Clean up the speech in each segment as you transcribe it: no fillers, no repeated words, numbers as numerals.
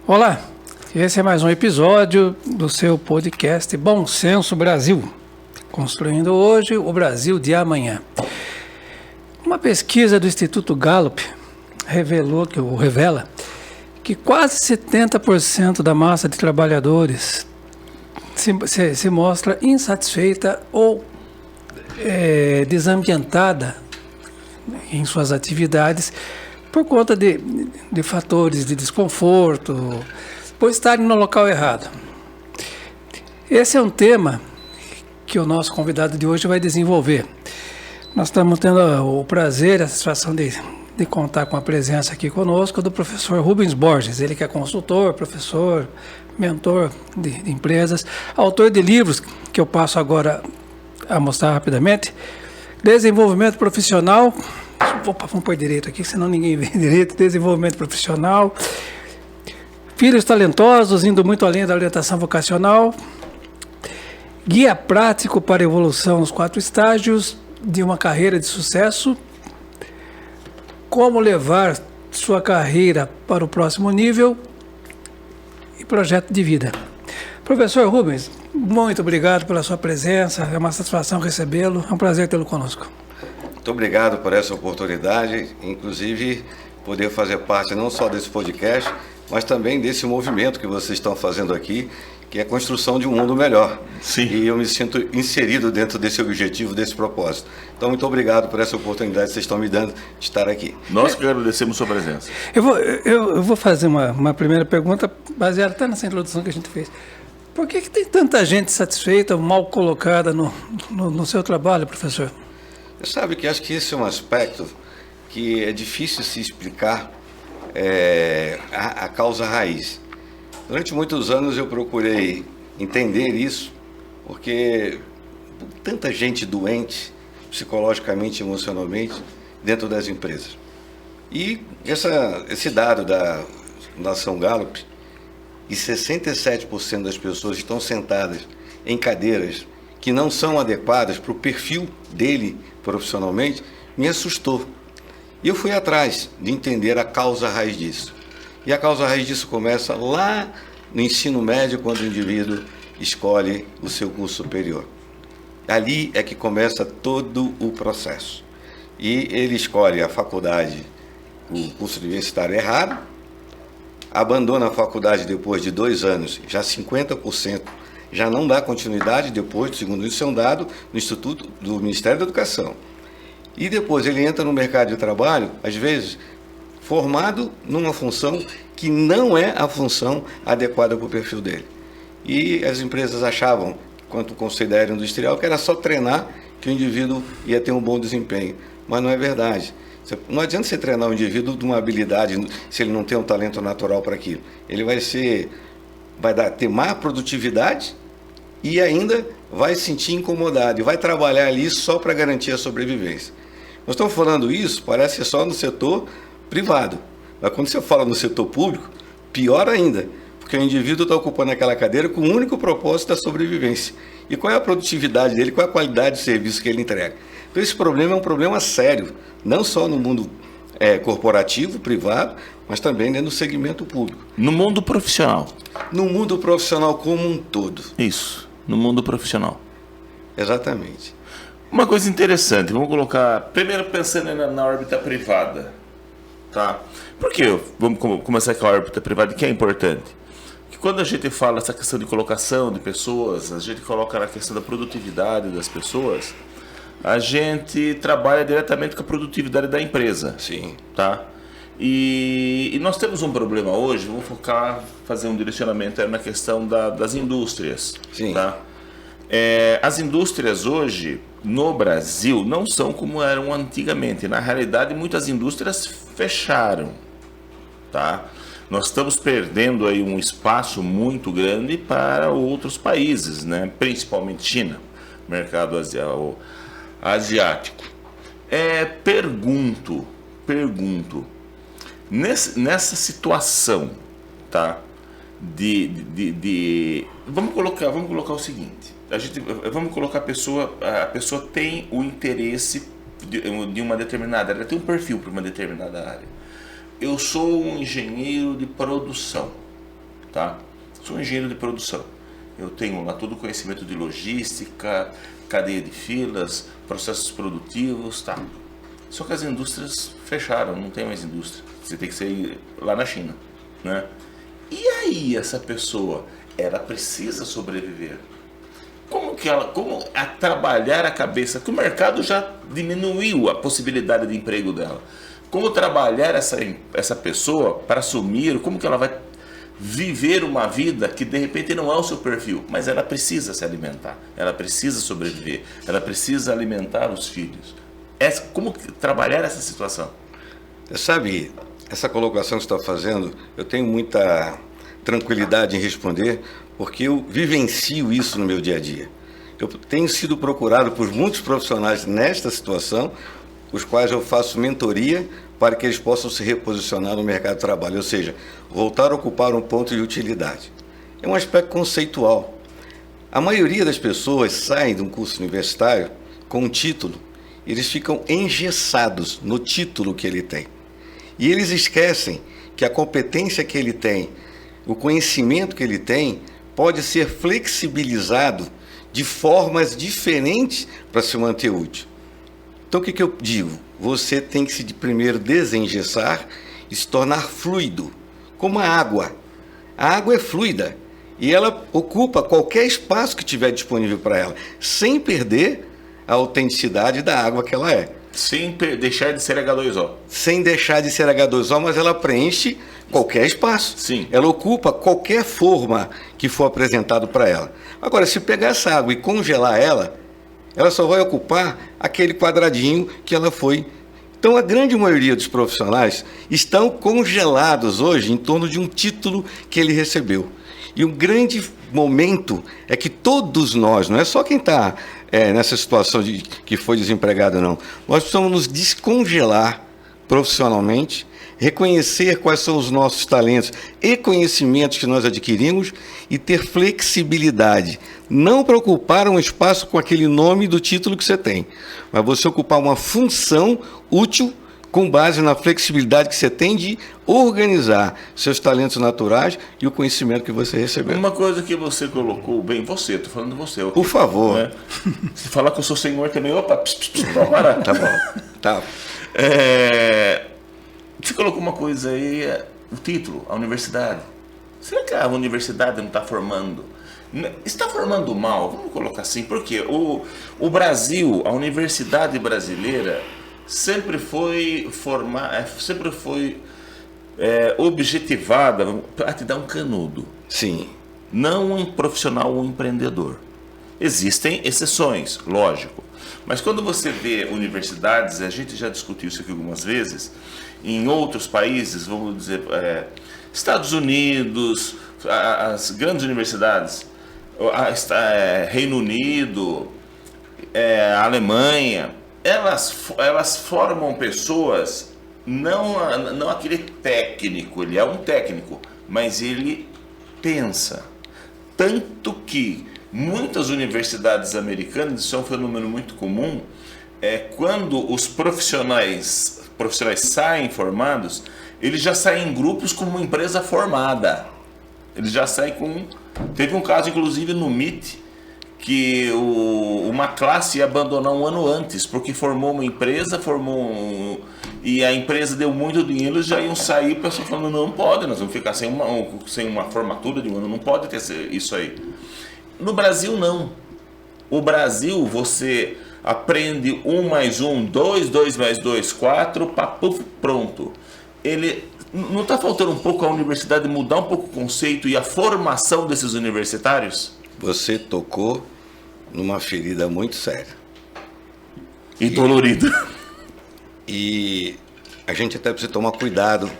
Olá, esse é mais um episódio do seu podcast Bom Senso Brasil, construindo hoje o Brasil de amanhã. Uma pesquisa do Instituto Gallup revela que quase 70% da massa de trabalhadores se mostra insatisfeita ou desambientada em suas atividades por conta de fatores de desconforto, por estarem no local errado. Esse é um tema que o nosso convidado de hoje vai desenvolver. Nós estamos tendo o prazer, a satisfação de contar com a presença aqui conosco do professor Rubens Borges. Ele que é consultor, professor, mentor de empresas, autor de livros que eu passo agora a mostrar rapidamente. Desenvolvimento profissional. Opa, vamos pôr direito aqui, senão ninguém vê direito. Desenvolvimento profissional. Filhos talentosos, indo muito além da orientação vocacional. Guia prático para a evolução nos 4 estágios de uma carreira de sucesso. Como levar sua carreira para o próximo nível. E projeto de vida. Professor Rubens, muito obrigado pela sua presença. É uma satisfação recebê-lo. É um prazer tê-lo conosco. Muito obrigado por essa oportunidade, inclusive poder fazer parte não só desse podcast, mas também desse movimento que vocês estão fazendo aqui, que é a construção de um mundo melhor. Sim. E eu me sinto inserido dentro desse objetivo, desse propósito. Então, muito obrigado por essa oportunidade que vocês estão me dando de estar aqui. Nós que agradecemos sua presença. Eu vou fazer uma primeira pergunta, baseada até nessa introdução que a gente fez. Por que tem tanta gente satisfeita, mal colocada no seu trabalho, professor? Você sabe que acho que esse é um aspecto que é difícil se explicar a causa raiz. Durante muitos anos eu procurei entender isso, porque tanta gente doente, psicologicamente, emocionalmente, dentro das empresas. E esse dado da Fundação Gallup, e 67% das pessoas estão sentadas em cadeiras que não são adequadas para o perfil dele profissionalmente, me assustou. E eu fui atrás de entender a causa raiz disso. E a causa raiz disso começa lá no ensino médio, quando o indivíduo escolhe o seu curso superior. Ali é que começa todo o processo. E ele escolhe a faculdade, o curso universitário errado, abandona a faculdade depois de 2 anos, já 50% já não dá continuidade depois do segundo. Isso é um dado no Instituto do Ministério da Educação. E depois ele entra no mercado de trabalho, às vezes, formado numa função que não é a função adequada para o perfil dele. E as empresas achavam, quanto ao Conselho da Área Industrial, que era só treinar que o indivíduo ia ter um bom desempenho. Mas não é verdade. Não adianta você treinar o indivíduo de uma habilidade se ele não tem um talento natural para aquilo. Ele vai ter má produtividade e ainda vai se sentir incomodado e vai trabalhar ali só para garantir a sobrevivência. Nós estamos falando isso, parece só no setor privado, mas quando você fala no setor público, pior ainda, porque o indivíduo está ocupando aquela cadeira com o único propósito da sobrevivência. E qual é a produtividade dele, qual é a qualidade de serviço que ele entrega? Então esse problema é um problema sério, não só no mundo corporativo, privado, mas também no segmento público. No mundo profissional. No mundo profissional como um todo. Isso, no mundo profissional. Exatamente. Uma coisa interessante, vamos colocar, primeiro pensando na órbita privada, tá? Por que vamos começar com a órbita privada, que é importante? Que quando a gente fala essa questão de colocação de pessoas, a gente coloca na questão da produtividade das pessoas, a gente trabalha diretamente com a produtividade da empresa. Sim. Tá? E nós temos um problema hoje, vamos fazer um direcionamento na questão das indústrias. Sim. Tá? As indústrias hoje, no Brasil, não são como eram antigamente. Na realidade, muitas indústrias fecharam. Tá? Nós estamos perdendo aí um espaço muito grande para outros países, né? Principalmente China, mercado asiático. Pergunto, nessa situação, tá? Vamos colocar o seguinte: vamos colocar a pessoa tem o interesse de uma determinada área, ela tem um perfil para uma determinada área. Eu sou um engenheiro de produção, tá? Sou um engenheiro de produção. Eu tenho lá todo o conhecimento de logística, cadeia de filas, processos produtivos, tá? Só que as indústrias fecharam, não tem mais indústria. Você tem que ser lá na China, né? E aí essa pessoa, ela precisa sobreviver. Como trabalhar a cabeça? Que o mercado já diminuiu a possibilidade de emprego dela. Como trabalhar essa pessoa para assumir, como que ela vai viver uma vida que de repente não é o seu perfil, mas ela precisa se alimentar, ela precisa sobreviver, ela precisa alimentar os filhos. Como trabalhar essa situação? Sabe, essa colocação que você está fazendo, eu tenho muita tranquilidade em responder, porque eu vivencio isso no meu dia a dia. Eu tenho sido procurado por muitos profissionais nesta situação, os quais eu faço mentoria para que eles possam se reposicionar no mercado de trabalho, ou seja, voltar a ocupar um ponto de utilidade. É um aspecto conceitual. A maioria das pessoas saem de um curso universitário com um título, eles ficam engessados no título que ele tem. E eles esquecem que a competência que ele tem, o conhecimento que ele tem, pode ser flexibilizado de formas diferentes para se manter útil. Então, o que eu digo? Você tem que se primeiro desengessar e se tornar fluido, como a água. A água é fluida e ela ocupa qualquer espaço que tiver disponível para ela, sem perder a autenticidade da água que ela é. Sem deixar de ser H2O. Sem deixar de ser H2O, mas ela preenche qualquer espaço. Sim. Ela ocupa qualquer forma que for apresentado para ela. Agora, se pegar essa água e congelar ela só vai ocupar aquele quadradinho que ela foi. Então, a grande maioria dos profissionais estão congelados hoje em torno de um título que ele recebeu. E um grande momento é que todos nós, não é só quem está nessa situação de que foi desempregado, não. Nós precisamos nos descongelar profissionalmente, reconhecer quais são os nossos talentos e conhecimentos que nós adquirimos e ter flexibilidade. Não para ocupar um espaço com aquele nome do título que você tem, mas você ocupar uma função útil com base na flexibilidade que você tem de organizar seus talentos naturais e o conhecimento que você recebeu. Uma coisa que você colocou bem, estou falando de você. Por favor. Né? Se falar que eu sou senhor também, opa, parar. Tá bom. Tá. Você colocou uma coisa aí, o título, a universidade. Será que a universidade não está formando? Está formando mal, vamos colocar assim, porque o Brasil, a universidade brasileira, sempre foi objetivada para te dar um canudo. Sim. Não um profissional ou um empreendedor. Existem exceções, lógico. Mas quando você vê universidades, a gente já discutiu isso aqui algumas vezes, em outros países, vamos dizer, Estados Unidos, as grandes universidades, Reino Unido, Alemanha, elas formam pessoas, não aquele técnico, ele é um técnico, mas ele pensa. Tanto que muitas universidades americanas, isso é um fenômeno muito comum, quando os profissionais saem formados, eles já saem em grupos como uma empresa formada. Eles já saem com... Teve um caso, inclusive, no MIT, que uma classe ia abandonar um ano antes, porque formou uma empresa, e a empresa deu muito dinheiro, eles já iam sair, o pessoal falando, não pode, nós vamos ficar sem uma formatura de um ano, não pode ter isso aí. No Brasil, não. O Brasil, você aprende 1 mais 1, 2, 2 mais 2, 4, papo, pronto. Não está faltando um pouco a universidade mudar um pouco o conceito e a formação desses universitários? Você tocou numa ferida muito séria. E dolorida. E a gente até precisa tomar cuidado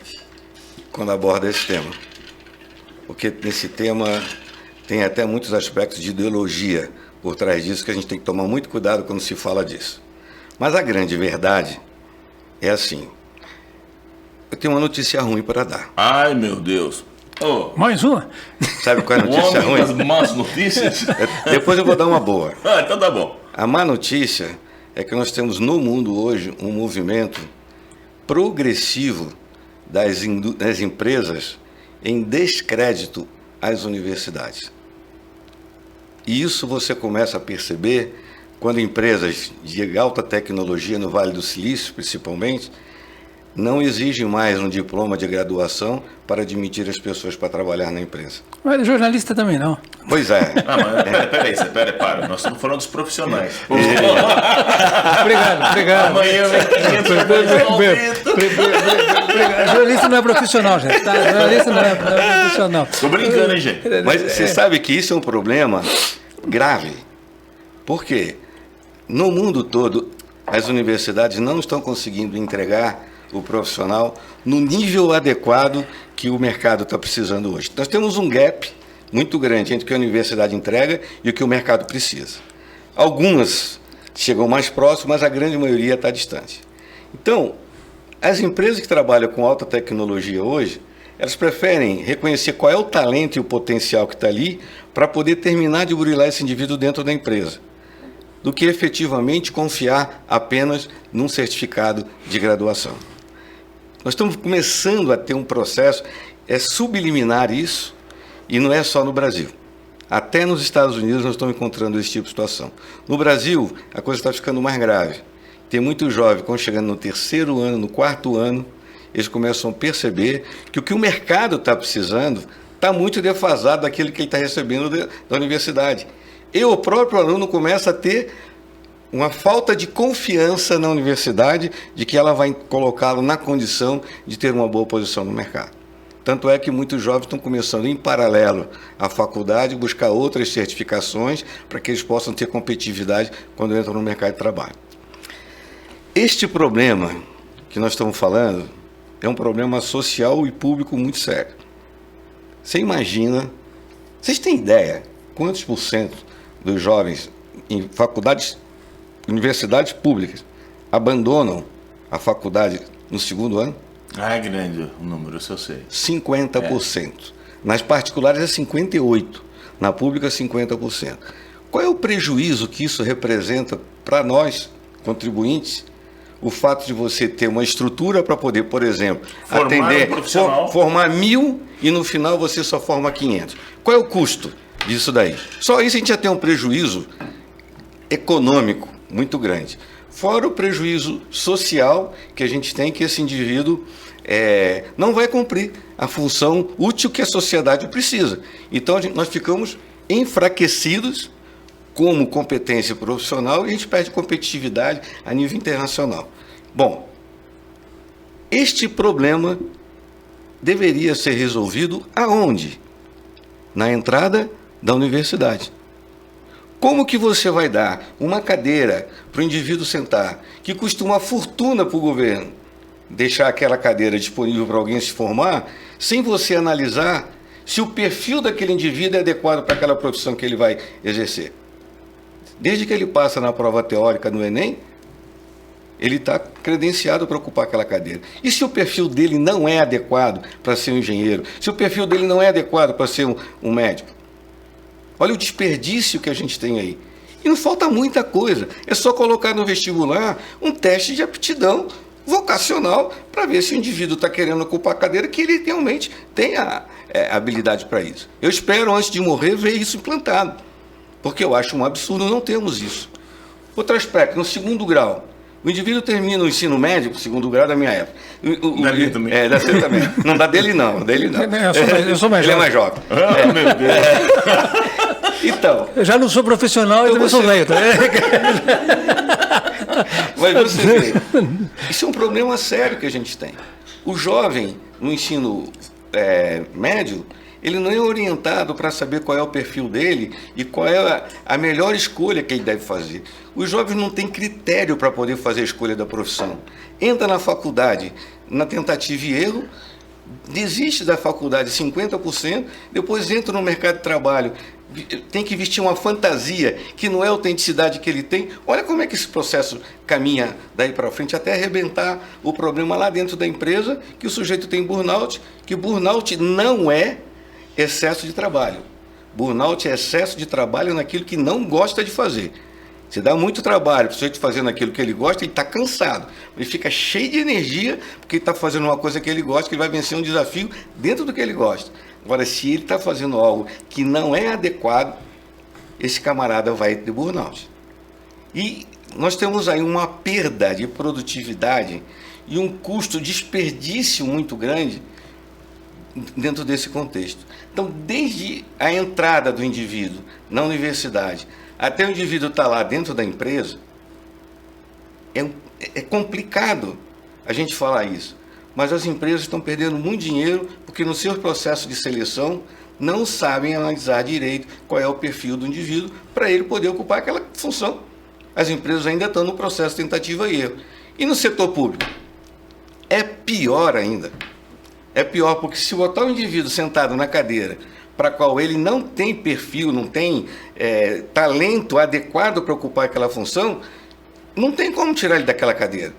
quando aborda esse tema. Porque nesse tema tem até muitos aspectos de ideologia por trás disso que a gente tem que tomar muito cuidado quando se fala disso. Mas a grande verdade é assim. Eu tenho uma notícia ruim para dar. Ai, meu Deus. Oh, Mais uma? Sabe qual é a o notícia homem das ruim? más notícias? Depois eu vou dar uma boa. Ah, então tá bom. A má notícia é que nós temos no mundo hoje um movimento progressivo das empresas em descrédito às universidades. E isso você começa a perceber quando empresas de alta tecnologia, no Vale do Silício principalmente, não exigem mais um diploma de graduação para admitir as pessoas para trabalhar na empresa. Mas jornalista também não. Pois é. Ah, mas peraí, para. Nós estamos falando dos profissionais. Obrigado. Amanhã vem 500 Jornalista não é profissional, gente. Tá? Jornalista não é profissional. Tô brincando, hein, gente? Mas você sabe que isso é um problema grave. Por quê? No mundo todo, as universidades não estão conseguindo entregar o profissional no nível adequado que o mercado está precisando hoje. Nós temos um gap muito grande entre o que a universidade entrega e o que o mercado precisa. Algumas chegam mais próximas, mas a grande maioria está distante. Então, as empresas que trabalham com alta tecnologia hoje, elas preferem reconhecer qual é o talento e o potencial que está ali para poder terminar de burilar esse indivíduo dentro da empresa, do que efetivamente confiar apenas num certificado de graduação. Nós estamos começando a ter um processo subliminar isso, e não é só no Brasil. Até nos Estados Unidos nós estamos encontrando esse tipo de situação. No Brasil, a coisa está ficando mais grave. Tem muitos jovens que vão chegando no 3º ano, no 4º ano, eles começam a perceber que o que o mercado está precisando está muito defasado daquilo que ele está recebendo da universidade. E o próprio aluno começa a ter uma falta de confiança na universidade de que ela vai colocá-lo na condição de ter uma boa posição no mercado. Tanto é que muitos jovens estão começando, em paralelo à faculdade, buscar outras certificações para que eles possam ter competitividade quando entram no mercado de trabalho. Este problema que nós estamos falando é um problema social e público muito sério. Você imagina, vocês têm ideia quantos % dos jovens em faculdades, universidades públicas abandonam a faculdade no 2º ano? Ah, é grande o número, isso eu sei. 50%. Nas particulares é 58%. Na pública, 50%. Qual é o prejuízo que isso representa para nós, contribuintes? O fato de você ter uma estrutura para poder, por exemplo, atender, formar 1.000 e no final você só forma 500. Qual é o custo disso daí? Só isso a gente já tem um prejuízo econômico muito grande. Fora o prejuízo social que a gente tem, que esse indivíduo não vai cumprir a função útil que a sociedade precisa. Então nós ficamos enfraquecidos como competência profissional e a gente perde competitividade a nível internacional. Bom, este problema deveria ser resolvido aonde? Na entrada da universidade. Como que você vai dar uma cadeira para o indivíduo sentar, que custa uma fortuna para o governo, deixar aquela cadeira disponível para alguém se formar, sem você analisar se o perfil daquele indivíduo é adequado para aquela profissão que ele vai exercer? Desde que ele passa na prova teórica no Enem, ele está credenciado para ocupar aquela cadeira. E se o perfil dele não é adequado para ser um engenheiro? Se o perfil dele não é adequado para ser um médico? Olha o desperdício que a gente tem aí. E não falta muita coisa. É só colocar no vestibular um teste de aptidão vocacional para ver se o indivíduo está querendo ocupar a cadeira, que ele realmente tem a habilidade para isso. Eu espero, antes de morrer, ver isso implantado, porque eu acho um absurdo não termos isso. Outro aspecto, no 2º grau, o indivíduo termina o ensino médio, 2º grau da minha época. Dali também. Da você também. Não, da dele não, dele não. Eu sou mais Ele jovem. é mais jovem. Ah, meu Deus. Então, Eu já não sou profissional e também sou velho. Tá? mas você vê, isso é um problema sério que a gente tem. O jovem, no ensino médio, ele não é orientado para saber qual é o perfil dele e qual é a melhor escolha que ele deve fazer. Os jovens não têm critério para poder fazer a escolha da profissão. Entra na faculdade na tentativa e erro, desiste da faculdade 50%, depois entra no mercado de trabalho, tem que vestir uma fantasia que não é a autenticidade que ele tem. Olha como é que esse processo caminha daí para frente até arrebentar o problema lá dentro da empresa, que o sujeito tem burnout, que burnout não é excesso de trabalho. Burnout é excesso de trabalho naquilo que não gosta de fazer. Você dá muito trabalho para o sujeito fazendo aquilo que ele gosta, ele está cansado. Ele fica cheio de energia porque ele está fazendo uma coisa que ele gosta, que ele vai vencer um desafio dentro do que ele gosta. Agora, se ele está fazendo algo que não é adequado, esse camarada vai ter burnout. E nós temos aí uma perda de produtividade e um custo, desperdício muito grande dentro desse contexto. Então, desde a entrada do indivíduo na universidade até o indivíduo estar lá dentro da empresa, é complicado a gente falar isso. Mas as empresas estão perdendo muito dinheiro porque no seu processo de seleção não sabem analisar direito qual é o perfil do indivíduo para ele poder ocupar aquela função. As empresas ainda estão no processo de tentativa e erro. E no setor público? É pior ainda. É pior porque se botar o indivíduo sentado na cadeira para a qual ele não tem perfil, não tem talento adequado para ocupar aquela função, não tem como tirar ele daquela cadeira.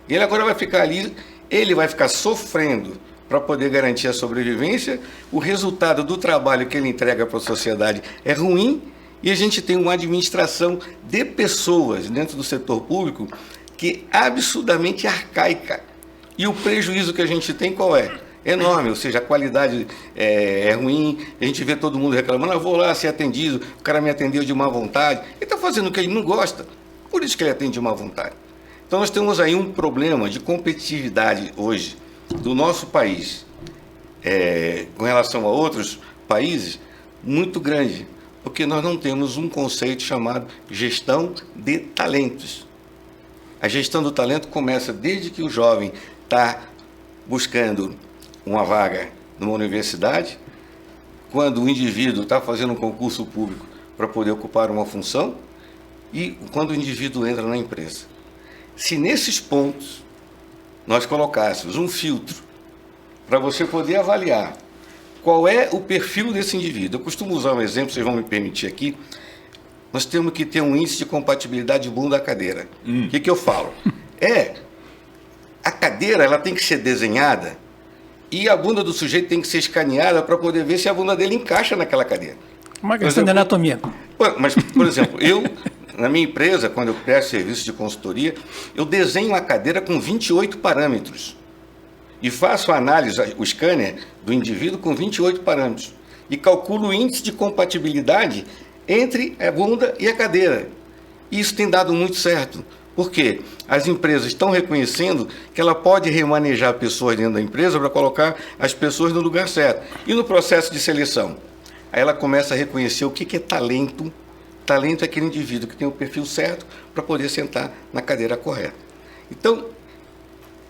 Ele agora vai ficar ali, ele vai ficar sofrendo para poder garantir a sobrevivência, o resultado do trabalho que ele entrega para a sociedade é ruim, e a gente tem uma administração de pessoas dentro do setor público que é absurdamente arcaica. E o prejuízo que a gente tem qual é? Enorme, ou seja, a qualidade é ruim, a gente vê todo mundo reclamando, eu vou lá ser atendido, o cara me atendeu de má vontade, ele está fazendo o que ele não gosta, por isso que ele atende de má vontade. Então nós temos aí um problema de competitividade hoje do nosso país com relação a outros países muito grande, porque nós não temos um conceito chamado gestão de talentos. A gestão do talento começa desde que o jovem está buscando uma vaga numa universidade, quando o indivíduo está fazendo um concurso público para poder ocupar uma função e quando o indivíduo entra na empresa. Se nesses pontos nós colocássemos um filtro para você poder avaliar qual é o perfil desse indivíduo, eu costumo usar um exemplo, vocês vão me permitir aqui, nós temos que ter um índice de compatibilidade bunda cadeira. O que eu falo? A cadeira ela tem que ser desenhada e a bunda do sujeito tem que ser escaneada para poder ver se a bunda dele encaixa naquela cadeira. Uma questão de anatomia. Mas, por exemplo, eu, na minha empresa, quando eu presto serviço de consultoria, eu desenho a cadeira com 28 parâmetros e faço a análise, o scanner do indivíduo com 28 parâmetros e calculo o índice de compatibilidade entre a bunda e a cadeira. E isso tem dado muito certo. Por quê? As empresas estão reconhecendo que ela pode remanejar pessoas dentro da empresa para colocar as pessoas no lugar certo. E no processo de seleção? Aí ela começa a reconhecer o que é talento. Talento é aquele indivíduo que tem o perfil certo para poder sentar na cadeira correta. Então,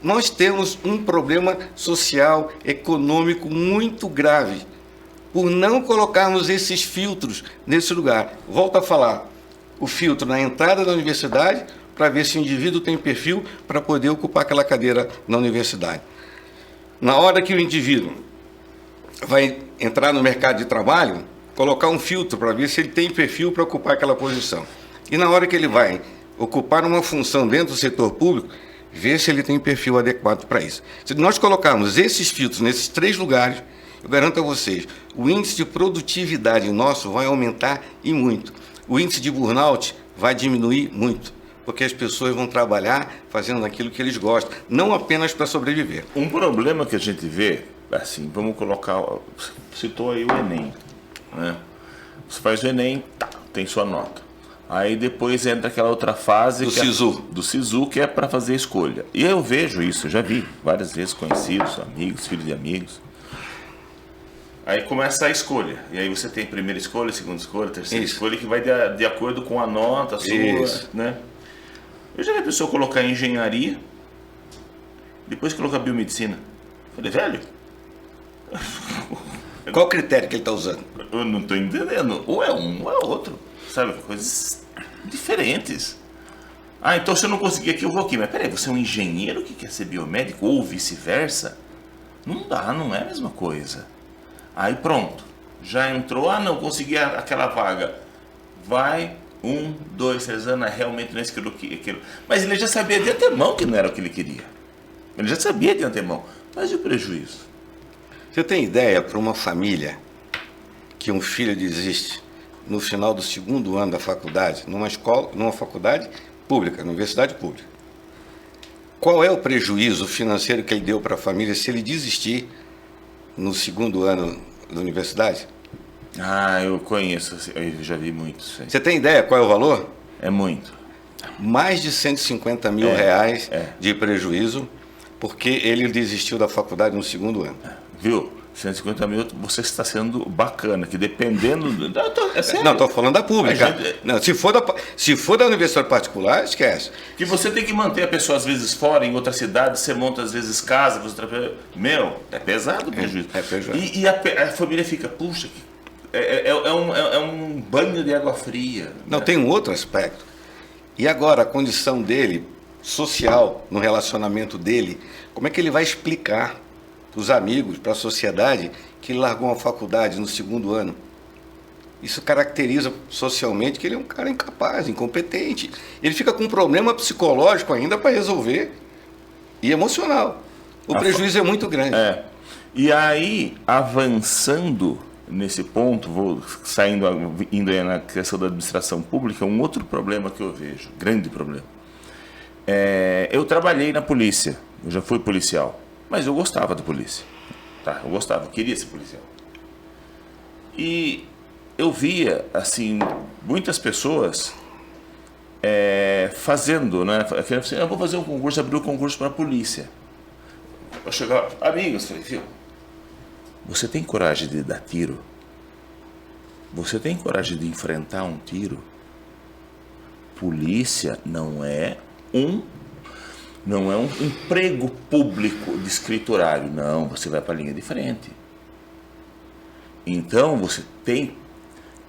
nós temos um problema social, econômico muito grave por não colocarmos esses filtros nesse lugar. Volto a falar, o filtro na entrada da universidade para ver se o indivíduo tem perfil para poder ocupar aquela cadeira na universidade. Na hora que o indivíduo vai entrar no mercado de trabalho, colocar um filtro para ver se ele tem perfil para ocupar aquela posição. E na hora que ele vai ocupar uma função dentro do setor público, ver se ele tem perfil adequado para isso. Se nós colocarmos esses filtros nesses 3 lugares, eu garanto a vocês, o índice de produtividade nosso vai aumentar e muito. O índice de burnout vai diminuir muito, porque as pessoas vão trabalhar fazendo aquilo que eles gostam, não apenas para sobreviver. Um problema que a gente vê, assim, vamos colocar, citou aí o Enem, né? Você faz o Enem, tá, tem sua nota. Aí depois entra aquela outra fase do SISU, que é para fazer a escolha. E eu vejo isso, eu já vi várias vezes conhecidos, amigos, filhos de amigos. Aí começa a escolha. E aí você tem primeira escolha, segunda escolha, terceira escolha, que vai de acordo com a nota sua, né? Eu já vi a pessoa colocar engenharia, depois colocar biomedicina. Falei, velho... Qual o critério que ele está usando? Eu não estou entendendo. Ou é um ou é outro. Sabe? Coisas diferentes. Ah, então se eu não conseguir aqui, eu vou aqui. Mas peraí, você é um engenheiro que quer ser biomédico ou vice-versa? Não dá, não é a mesma coisa. Aí pronto. Já entrou, não, consegui aquela vaga. Vai, 1, 2, 3 anos, realmente não é aquilo. Mas ele já sabia de antemão que não era o que ele queria. Ele já sabia de antemão. Mas e o prejuízo? Você tem ideia para uma família que um filho desiste no final do segundo ano da faculdade, numa faculdade pública, universidade pública, qual é o prejuízo financeiro que ele deu para a família se ele desistir no segundo ano da universidade? Ah, eu conheço, eu já vi muito isso aí. Você tem ideia qual é o valor? É muito. Mais de 150 mil reais de prejuízo, porque ele desistiu da faculdade no segundo ano. Viu? 150 mil, você está sendo bacana, que dependendo... É sério. Não, estou falando da pública. Não, se for da universidade particular, esquece. Que você tem que manter a pessoa, às vezes, fora, em outra cidade, você monta, às vezes, casa, Meu, é pesado o prejuízo. É pesado. E a família fica, puxa, é um banho de água fria. Não, né? tem um outro aspecto. E agora, a condição dele, social, no relacionamento dele, como é que ele vai explicar para os amigos, para a sociedade, que ele largou uma faculdade no segundo ano? Isso caracteriza socialmente que ele é um cara incapaz, incompetente. Ele fica com um problema psicológico ainda para resolver e emocional. O prejuízo é muito grande. E aí, avançando nesse ponto, indo aí na questão da administração pública, um outro problema que eu vejo, grande problema. Eu trabalhei na polícia, eu já fui policial, mas eu gostava da polícia. Tá, eu gostava, eu queria ser policial. E eu via, assim, muitas pessoas fazendo, né? Eu vou fazer um concurso, abrir um concurso para a polícia. Eu chegava, amigos, falei, filho, você tem coragem de dar tiro? Você tem coragem de enfrentar um tiro? Polícia não é um emprego público de escriturário. Não, você vai para a linha de frente. Então, você tem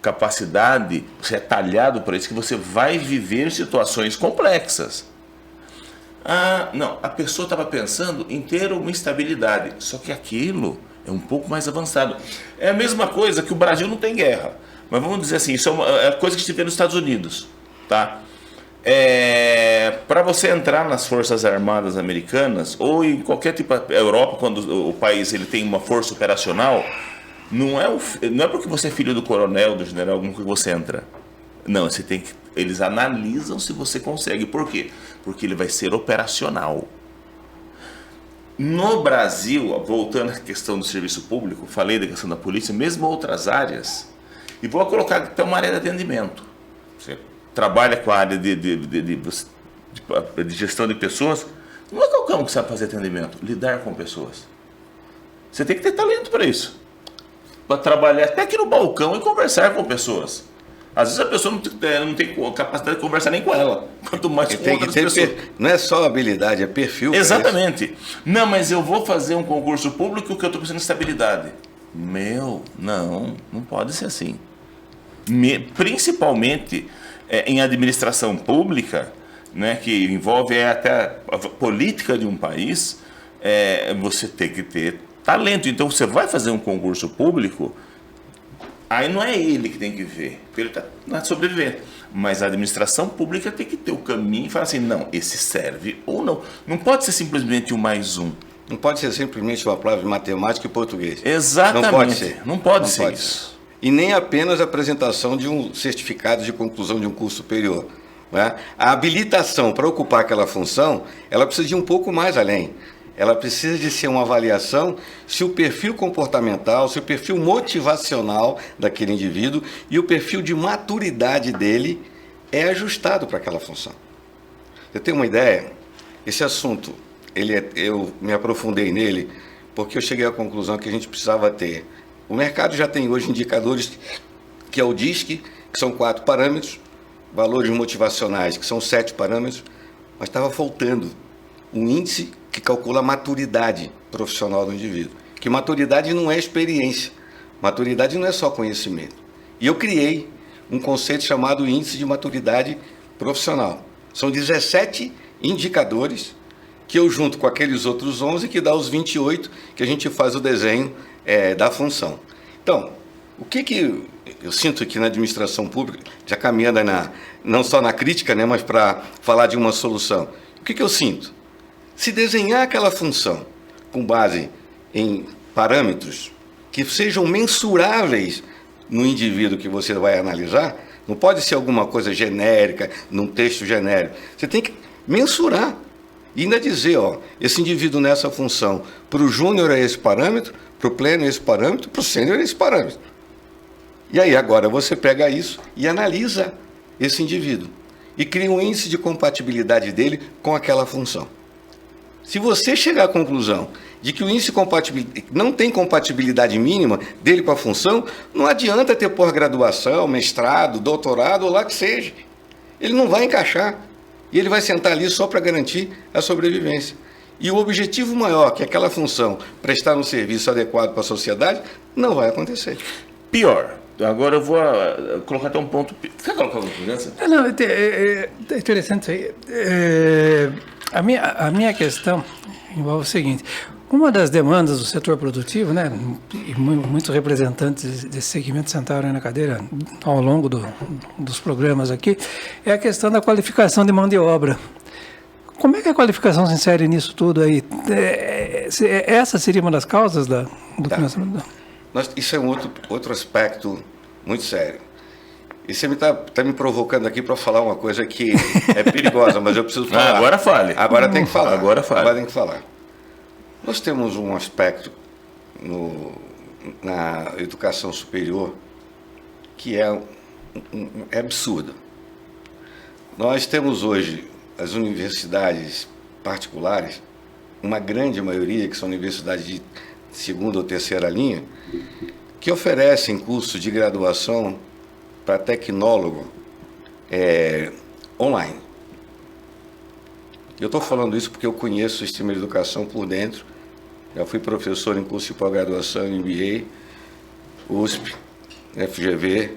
capacidade, você é talhado para isso, que você vai viver situações complexas. Ah, não, a pessoa estava pensando em ter uma estabilidade, só que aquilo é um pouco mais avançado. É a mesma coisa que o Brasil não tem guerra, mas vamos dizer assim, isso é coisa que se vê nos Estados Unidos, tá? Para você entrar nas Forças Armadas Americanas ou em qualquer tipo de Europa, quando o país ele tem uma força operacional, não é porque você é filho do coronel, do general, algum que você entra. Não, eles analisam se você consegue. Por quê? Porque ele vai ser operacional. No Brasil, voltando à questão do serviço público, falei da questão da polícia, mesmo outras áreas, e vou colocar até uma área de atendimento. Você trabalha com a área de gestão de pessoas, não é qualquer um que sabe fazer atendimento, lidar com pessoas. Você tem que ter talento para isso. Para trabalhar até aqui no balcão e conversar com pessoas. Às vezes a pessoa não tem capacidade de conversar nem com ela, quanto mais com outras pessoas. Não é só habilidade, é perfil. Exatamente. Não, mas eu vou fazer um concurso público que eu estou precisando de estabilidade. Não pode ser assim. Principalmente em administração pública, né, que envolve até a política de um país, você tem que ter talento. Então, você vai fazer um concurso público, aí não é ele que tem que ver, porque ele está sobrevivendo. Mas a administração pública tem que ter o caminho e falar assim, não, esse serve ou não. Não pode ser simplesmente um mais um. Não pode ser simplesmente uma prova de matemática e português. Exatamente. Não pode ser. Não pode ser isso. E nem apenas a apresentação de um certificado de conclusão de um curso superior. Né? A habilitação para ocupar aquela função, ela precisa de um pouco mais além. Ela precisa de ser uma avaliação se o perfil comportamental, se o perfil motivacional daquele indivíduo e o perfil de maturidade dele é ajustado para aquela função. Você tem uma ideia? Esse assunto, eu me aprofundei nele porque eu cheguei à conclusão que a gente precisava ter. O mercado já tem hoje indicadores que é o DISC, que são 4 parâmetros, valores motivacionais, que são 7 parâmetros, mas estava faltando um índice que calcula a maturidade profissional do indivíduo. Que maturidade não é experiência, maturidade não é só conhecimento. E eu criei um conceito chamado índice de maturidade profissional. São 17 indicadores que eu junto com aqueles outros 11 que dá os 28 que a gente faz o desenho da função. Então, o que eu sinto aqui na administração pública, já caminhando não só na crítica, né, mas para falar de uma solução. O que eu sinto? Se desenhar aquela função com base em parâmetros que sejam mensuráveis no indivíduo que você vai analisar, não pode ser alguma coisa genérica, num texto genérico. Você tem que mensurar e ainda dizer, ó, esse indivíduo nessa função, para o júnior é esse parâmetro, para o pleno é esse parâmetro, para o sênior é esse parâmetro. E aí agora você pega isso e analisa esse indivíduo e cria um índice de compatibilidade dele com aquela função. Se você chegar à conclusão de que o índice de compatibilidade não tem compatibilidade mínima dele com a função, não adianta ter pós-graduação, mestrado, doutorado ou lá que seja. Ele não vai encaixar e ele vai sentar ali só para garantir a sobrevivência. E o objetivo maior, que é aquela função prestar um serviço adequado para a sociedade, não vai acontecer. Pior. Agora eu vou colocar até um ponto. Quer colocar alguma coisa? Não, é interessante isso aí. A minha questão envolve o seguinte: uma das demandas do setor produtivo, né, e muitos representantes desse segmento sentaram aí na cadeira ao longo dos programas aqui, é a questão da qualificação de mão de obra. Como é que a qualificação se insere nisso tudo aí? Essa seria uma das causas do financiamento? Isso é um outro aspecto muito sério. E você está me provocando aqui para falar uma coisa que é perigosa, mas eu preciso falar. Agora fale. Agora tem que falar. Agora fale. Agora tem que falar. Nós temos um aspecto na educação superior que é absurdo. Nós temos hoje as universidades particulares, uma grande maioria, que são universidades de segunda ou terceira linha, que oferecem curso de graduação para tecnólogo online. Eu estou falando isso porque eu conheço o sistema de educação por dentro. Já fui professor em curso de pós-graduação em MBA, USP, FGV,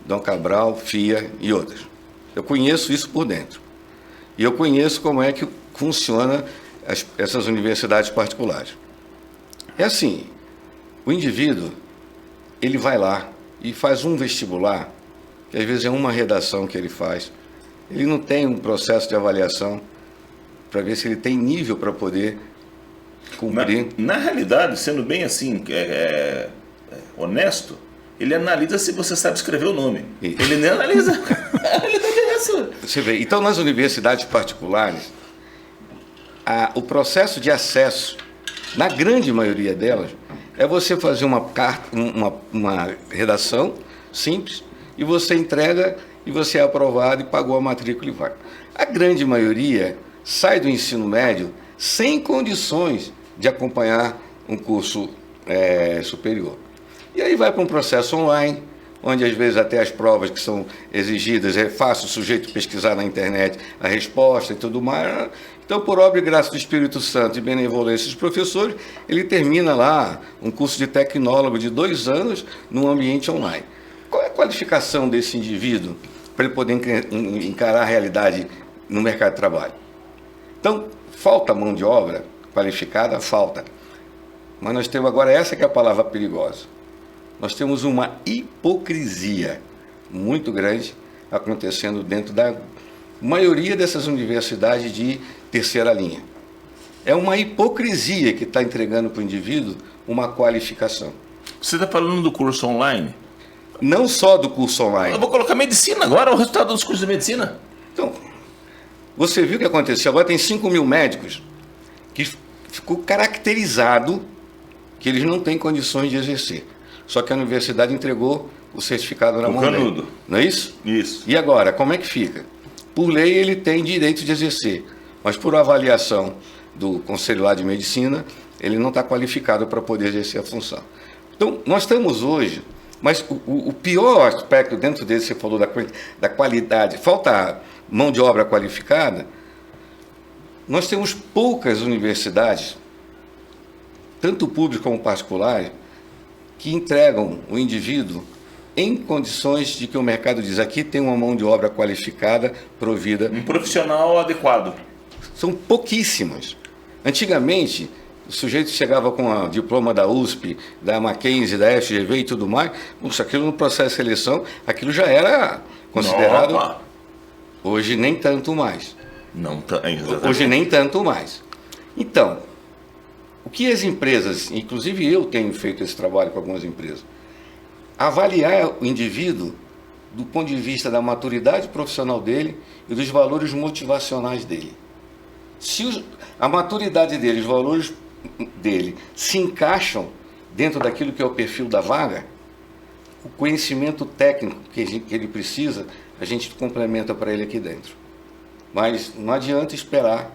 Dom Cabral, FIA e outras. Eu conheço isso por dentro. E eu conheço como é que funciona essas universidades particulares. É assim, o indivíduo, ele vai lá e faz um vestibular, que às vezes é uma redação que ele faz. Ele não tem um processo de avaliação para ver se ele tem nível para poder cumprir. Na realidade, sendo bem assim, honesto, ele analisa se você sabe escrever o nome. Ele nem analisa. A realidade é essa. Você vê, então nas universidades particulares, o processo de acesso, na grande maioria delas, é você fazer uma redação simples e você entrega e você é aprovado e pagou a matrícula e vai. A grande maioria sai do ensino médio sem condições de acompanhar um curso superior. E aí vai para um processo online, onde às vezes até as provas que são exigidas é fácil o sujeito pesquisar na internet a resposta e tudo mais. Então, por obra e graça do Espírito Santo e benevolência dos professores, ele termina lá um curso de tecnólogo de 2 anos num ambiente online. Qual é a qualificação desse indivíduo para ele poder encarar a realidade no mercado de trabalho? Então, falta mão de obra qualificada? Falta. Mas nós temos agora, essa que é a palavra perigosa. Nós temos uma hipocrisia muito grande acontecendo dentro da maioria dessas universidades de terceira linha. É uma hipocrisia que está entregando para o indivíduo uma qualificação. Você está falando do curso online? Não só do curso online. Eu vou colocar medicina agora, o resultado dos cursos de medicina. Então, você viu o que aconteceu? Agora tem 5 mil médicos que ficou caracterizado que eles não têm condições de exercer. Só que a universidade entregou o certificado na mão dele. Não é isso? Isso. E agora, como é que fica? Por lei, ele tem direito de exercer, mas por avaliação do Conselho lá de Medicina, ele não está qualificado para poder exercer a função. Então, nós estamos hoje, mas o pior aspecto dentro desse, você falou da qualidade, falta mão de obra qualificada, nós temos poucas universidades, tanto públicas como particulares, que entregam o indivíduo em condições de que o mercado diz, aqui tem uma mão de obra qualificada, provida. Um profissional adequado. São pouquíssimas. Antigamente, o sujeito chegava com a diploma da USP, da Mackenzie, da FGV e tudo mais, aquilo no processo de seleção, aquilo já era considerado... Opa. Hoje nem tanto mais. Hoje nem tanto mais. Então, o que as empresas, inclusive eu tenho feito esse trabalho com algumas empresas, avaliar o indivíduo do ponto de vista da maturidade profissional dele e dos valores motivacionais dele. Se a maturidade dele, os valores dele se encaixam dentro daquilo que é o perfil da vaga, o conhecimento técnico que ele precisa, a gente complementa para ele aqui dentro. Mas não adianta esperar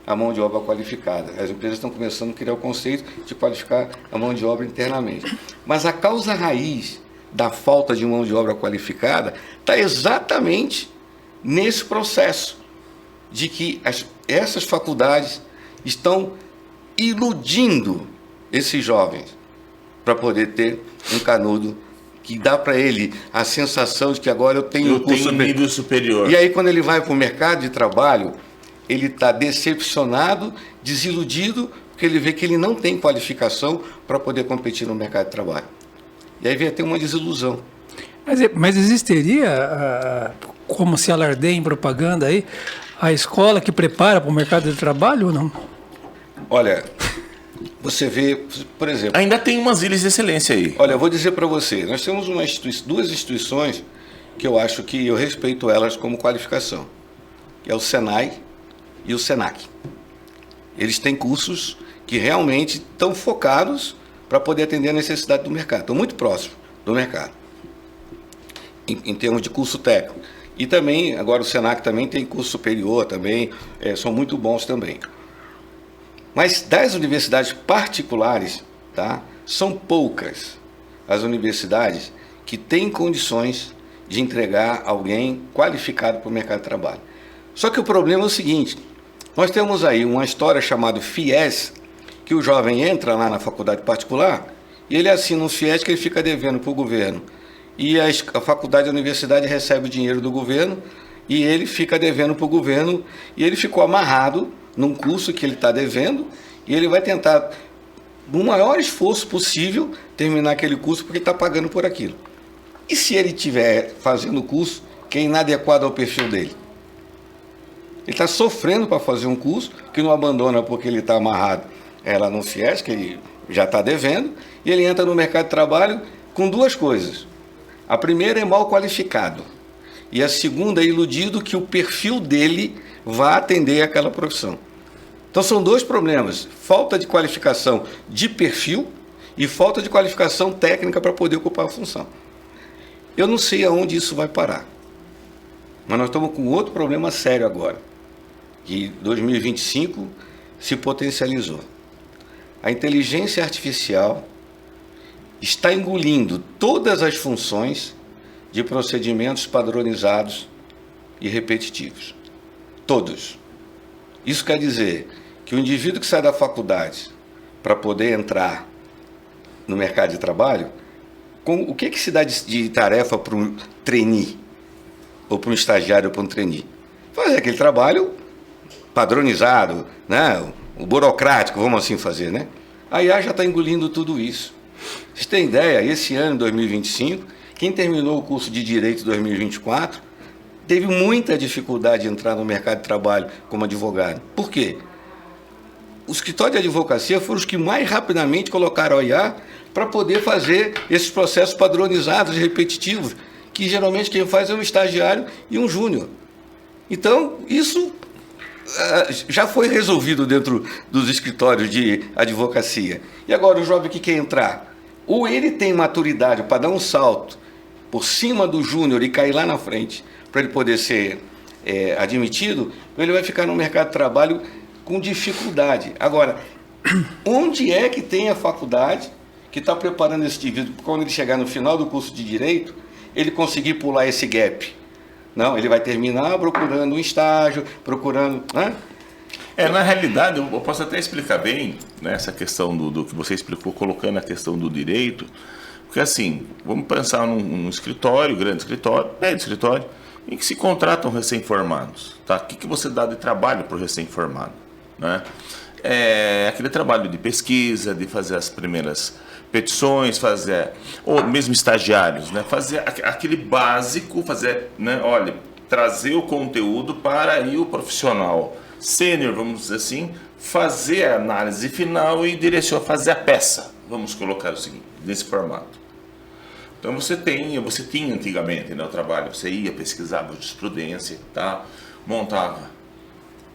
a mão de obra qualificada. As empresas estão começando a criar o conceito de qualificar a mão de obra internamente. Mas a causa raiz da falta de mão de obra qualificada está exatamente nesse processo de que essas faculdades estão iludindo esses jovens para poder ter um canudo que dá para ele a sensação de que agora eu tenho um nível superior. E aí, quando ele vai para o mercado de trabalho, ele está decepcionado, desiludido, porque ele vê que ele não tem qualificação para poder competir no mercado de trabalho. E aí vem ter uma desilusão. Mas existiria, como se alardeia em propaganda aí, a escola que prepara para o mercado de trabalho ou não? Olha, você vê, por exemplo... Ainda tem umas ilhas de excelência aí. Olha, eu vou dizer para você, nós temos duas instituições que eu acho que eu respeito elas como qualificação, que é o Senai e o Senac. Eles têm cursos que realmente estão focados para poder atender a necessidade do mercado, estão muito próximos do mercado, em termos de curso técnico. E também, agora o Senac também tem curso superior, também, são muito bons também. Mas das universidades particulares, tá, são poucas as universidades que têm condições de entregar alguém qualificado para o mercado de trabalho. Só que o problema é o seguinte, nós temos aí uma história chamada FIES, que o jovem entra lá na faculdade particular e ele assina um FIES que ele fica devendo para o governo. E a faculdade, a universidade recebe o dinheiro do governo e ele fica devendo para o governo e ele ficou amarrado num curso que ele está devendo e ele vai tentar, no maior esforço possível, terminar aquele curso porque está pagando por aquilo. E se ele estiver fazendo o curso que é inadequado ao perfil dele? Ele está sofrendo para fazer um curso que não abandona porque ele está amarrado lá no FIES, que ele já está devendo, e ele entra no mercado de trabalho com duas coisas. A primeira é mal qualificado e a segunda é iludido que o perfil dele vá atender aquela profissão. Então são dois problemas, falta de qualificação de perfil e falta de qualificação técnica para poder ocupar a função. Eu não sei aonde isso vai parar, mas nós estamos com outro problema sério agora, que 2025 se potencializou. A inteligência artificial está engolindo todas as funções de procedimentos padronizados e repetitivos. Todos. Isso quer dizer que o indivíduo que sai da faculdade para poder entrar no mercado de trabalho, o que se dá de tarefa para um trainee, ou para um estagiário ou para um trainee? Fazer aquele trabalho padronizado, né? O burocrático, vamos assim fazer, né? A IA já está engolindo tudo isso. Vocês têm ideia, esse ano, 2025, quem terminou o curso de Direito 2024 teve muita dificuldade de entrar no mercado de trabalho como advogado. Por quê? Os escritórios de advocacia foram os que mais rapidamente colocaram a IA para poder fazer esses processos padronizados e repetitivos, que geralmente quem faz é um estagiário e um júnior. Então, isso já foi resolvido dentro dos escritórios de advocacia. E agora o jovem que quer entrar, ou ele tem maturidade para dar um salto por cima do júnior e cair lá na frente, para ele poder ser admitido, ou ele vai ficar no mercado de trabalho com dificuldade. Agora, onde é que tem a faculdade que está preparando esse indivíduo, quando ele chegar no final do curso de Direito, ele conseguir pular esse gap? Não, ele vai terminar procurando um estágio, procurando... Né? Na realidade, eu posso até explicar bem, né, essa questão do que você explicou, colocando a questão do direito, porque assim, vamos pensar num escritório, grande escritório, médio escritório, em que se contratam recém-formados. Tá? O que você dá de trabalho para o recém-formado? Né? Aquele trabalho de pesquisa, de fazer as primeiras petições, ou mesmo estagiários, né? Fazer aquele básico, né? Olha, trazer o conteúdo para aí o profissional sênior, vamos dizer assim, fazer a análise final e direcionar, fazer a peça, vamos colocar o seguinte, desse formato. Então você tinha antigamente, né, o trabalho, você ia, pesquisava jurisprudência, tá? Montava.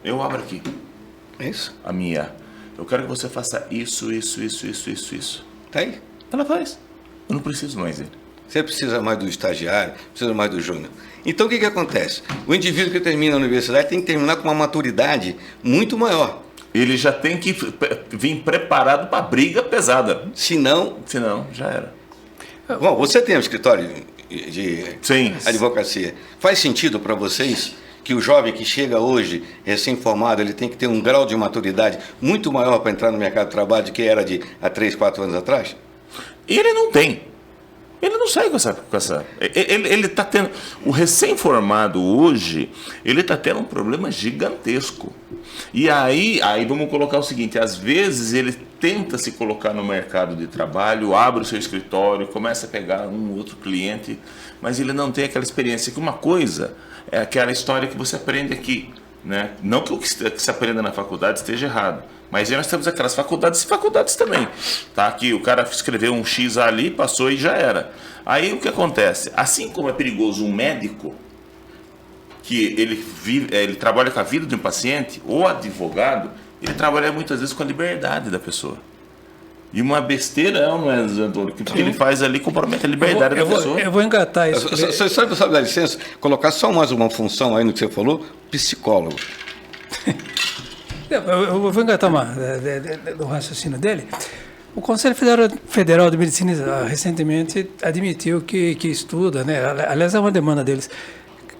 Eu abro aqui. É isso? A minha. Eu quero que você faça isso. Tá aí. Ela faz. Eu não preciso mais dele. Você precisa mais do estagiário, precisa mais do júnior. Então o que acontece? O indivíduo que termina a universidade tem que terminar com uma maturidade muito maior. Ele já tem que vir preparado para briga pesada. Senão, já era. bom, você tem um escritório de Sim. advocacia. Faz sentido para vocês que o jovem que chega hoje, recém-formado, ele tem que ter um grau de maturidade muito maior para entrar no mercado de trabalho do que era há 3, 4 anos atrás? Ele não tem. Ele não sai com essa. Ele está tendo. O recém-formado hoje, ele está tendo um problema gigantesco. E aí vamos colocar o seguinte: às vezes ele tenta se colocar no mercado de trabalho, abre o seu escritório, começa a pegar um outro cliente, mas ele não tem aquela experiência. Que uma coisa é aquela história que você aprende aqui, né? Não que o que se aprenda na faculdade esteja errado, mas aí nós temos aquelas faculdades e faculdades também, tá? Que o cara escreveu um X ali, passou e já era. Aí o que acontece? Assim como é perigoso um médico, que ele trabalha com a vida de um paciente, ou advogado, ele trabalha muitas vezes com a liberdade da pessoa. E uma besteira, não é, Antônio? Que o que ele faz ali compromete a liberdade da pessoa. Eu vou engatar isso. Só para dar licença, colocar só mais uma função aí no que você falou: psicólogo. Eu vou engatar do raciocínio dele. O Conselho Federal de Medicina recentemente admitiu que estuda, né? Aliás, é uma demanda deles,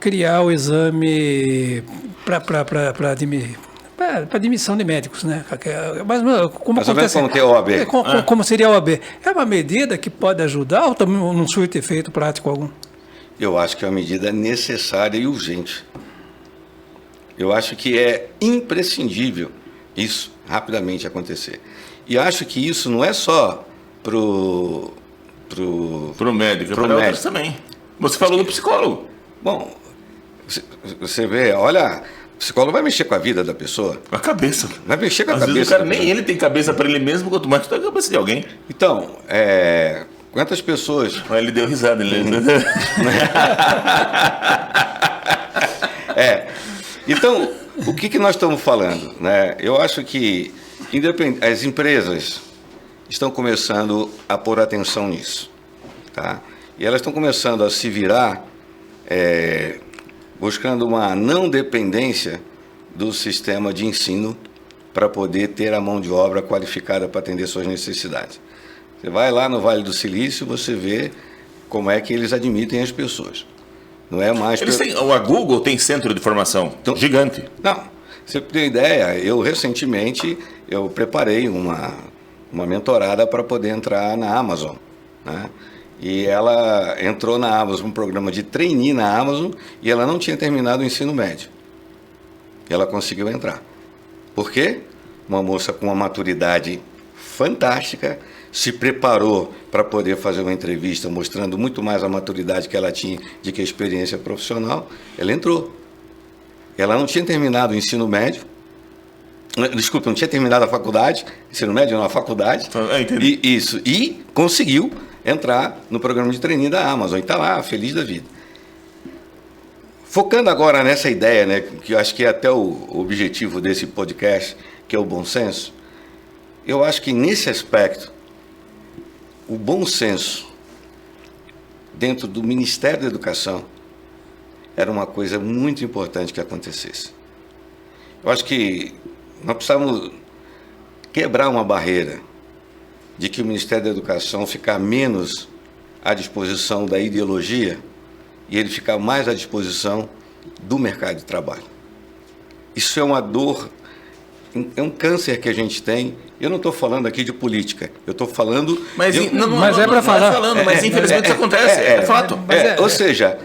criar o exame para admissão de médicos, né? Mas como acontece? Como ter OAB. Como seria a OAB? É uma medida que pode ajudar ou também não surte efeito prático algum? Eu acho que é uma medida necessária e urgente. Eu acho que é imprescindível isso rapidamente acontecer. E acho que isso não é só pro médico, para outros também. Você falou do psicólogo. Bom, você vê, olha, o psicólogo vai mexer com a vida da pessoa. A cabeça. Vai mexer com a Às cabeça. vezes o cara nem ele tem cabeça para ele mesmo, quanto mais tem a cabeça de alguém. Então, quantas pessoas... Mas ele deu risada, ele... Então, o que nós estamos falando, né? Eu acho que as empresas estão começando a pôr atenção nisso, tá? E elas estão começando a se virar buscando uma não dependência do sistema de ensino para poder ter a mão de obra qualificada para atender suas necessidades. Você vai lá no Vale do Silício, você vê como é que eles admitem as pessoas. Não é mais... A Google tem centro de formação gigante. Não, você tem ideia, eu recentemente preparei uma mentorada para poder entrar na Amazon, né? E ela entrou na Amazon, um programa de trainee na Amazon, e ela não tinha terminado o ensino médio. E ela conseguiu entrar. Por quê? Uma moça com uma maturidade fantástica, se preparou para poder fazer uma entrevista mostrando muito mais a maturidade que ela tinha do que a experiência profissional. Ela entrou. Ela não tinha terminado o ensino médio. Desculpa, não tinha terminado a faculdade, ensino médio não, a faculdade. Entendi. E conseguiu entrar no programa de trainee da Amazon. E está lá, feliz da vida. Focando agora nessa ideia, né, que eu acho que é até o objetivo desse podcast, que é o bom senso, eu acho que nesse aspecto, o bom senso dentro do Ministério da Educação era uma coisa muito importante que acontecesse. Eu acho que nós precisamos quebrar uma barreira de que o Ministério da Educação ficar menos à disposição da ideologia e ele ficar mais à disposição do mercado de trabalho. Isso é uma dor, é um câncer que a gente tem. Eu não estou falando aqui de política, eu estou falando... Mas é para falar. Mas infelizmente isso acontece, é fato. Ou seja,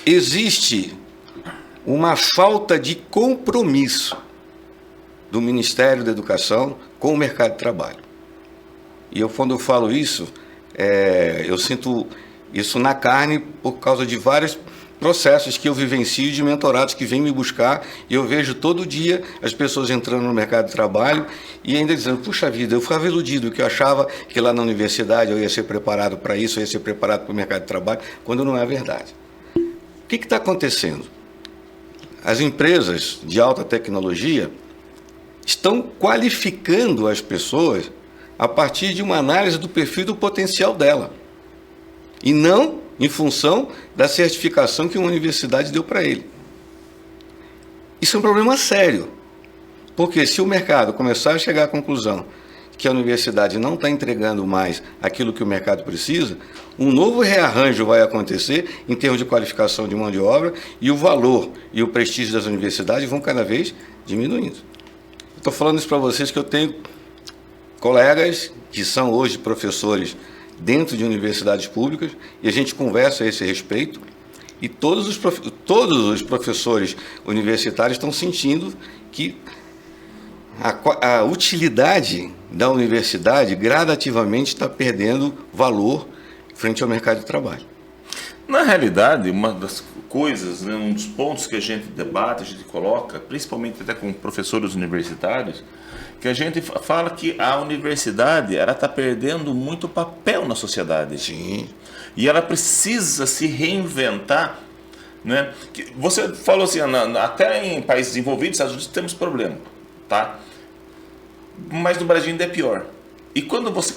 existe uma falta de compromisso do Ministério da Educação com o mercado de trabalho. E quando eu falo isso, eu sinto isso na carne por causa de várias processos que eu vivencio, de mentorados que vêm me buscar, e eu vejo todo dia as pessoas entrando no mercado de trabalho e ainda dizendo, puxa vida, eu ficava iludido, que eu achava que lá na universidade eu ia ser preparado para isso, eu ia ser preparado para o mercado de trabalho, quando não é verdade. O que está acontecendo? As empresas de alta tecnologia estão qualificando as pessoas a partir de uma análise do perfil do potencial dela, e não em função da certificação que uma universidade deu para ele. Isso é um problema sério, porque se o mercado começar a chegar à conclusão que a universidade não está entregando mais aquilo que o mercado precisa, um novo rearranjo vai acontecer em termos de qualificação de mão de obra, e o valor e o prestígio das universidades vão cada vez diminuindo. Estou falando isso para vocês que eu tenho colegas que são hoje professores dentro de universidades públicas, e a gente conversa a esse respeito, e todos os professores universitários estão sentindo que a utilidade da universidade gradativamente está perdendo valor frente ao mercado de trabalho. Na realidade, uma das coisas, né, um dos pontos que a gente debate, a gente coloca, principalmente até com professores universitários, que a gente fala que a universidade ela está perdendo muito papel na sociedade. Sim. E ela precisa se reinventar. Né? Você falou assim, até em países desenvolvidos, Estados Unidos, temos problema. Tá? Mas no Brasil ainda é pior. E quando você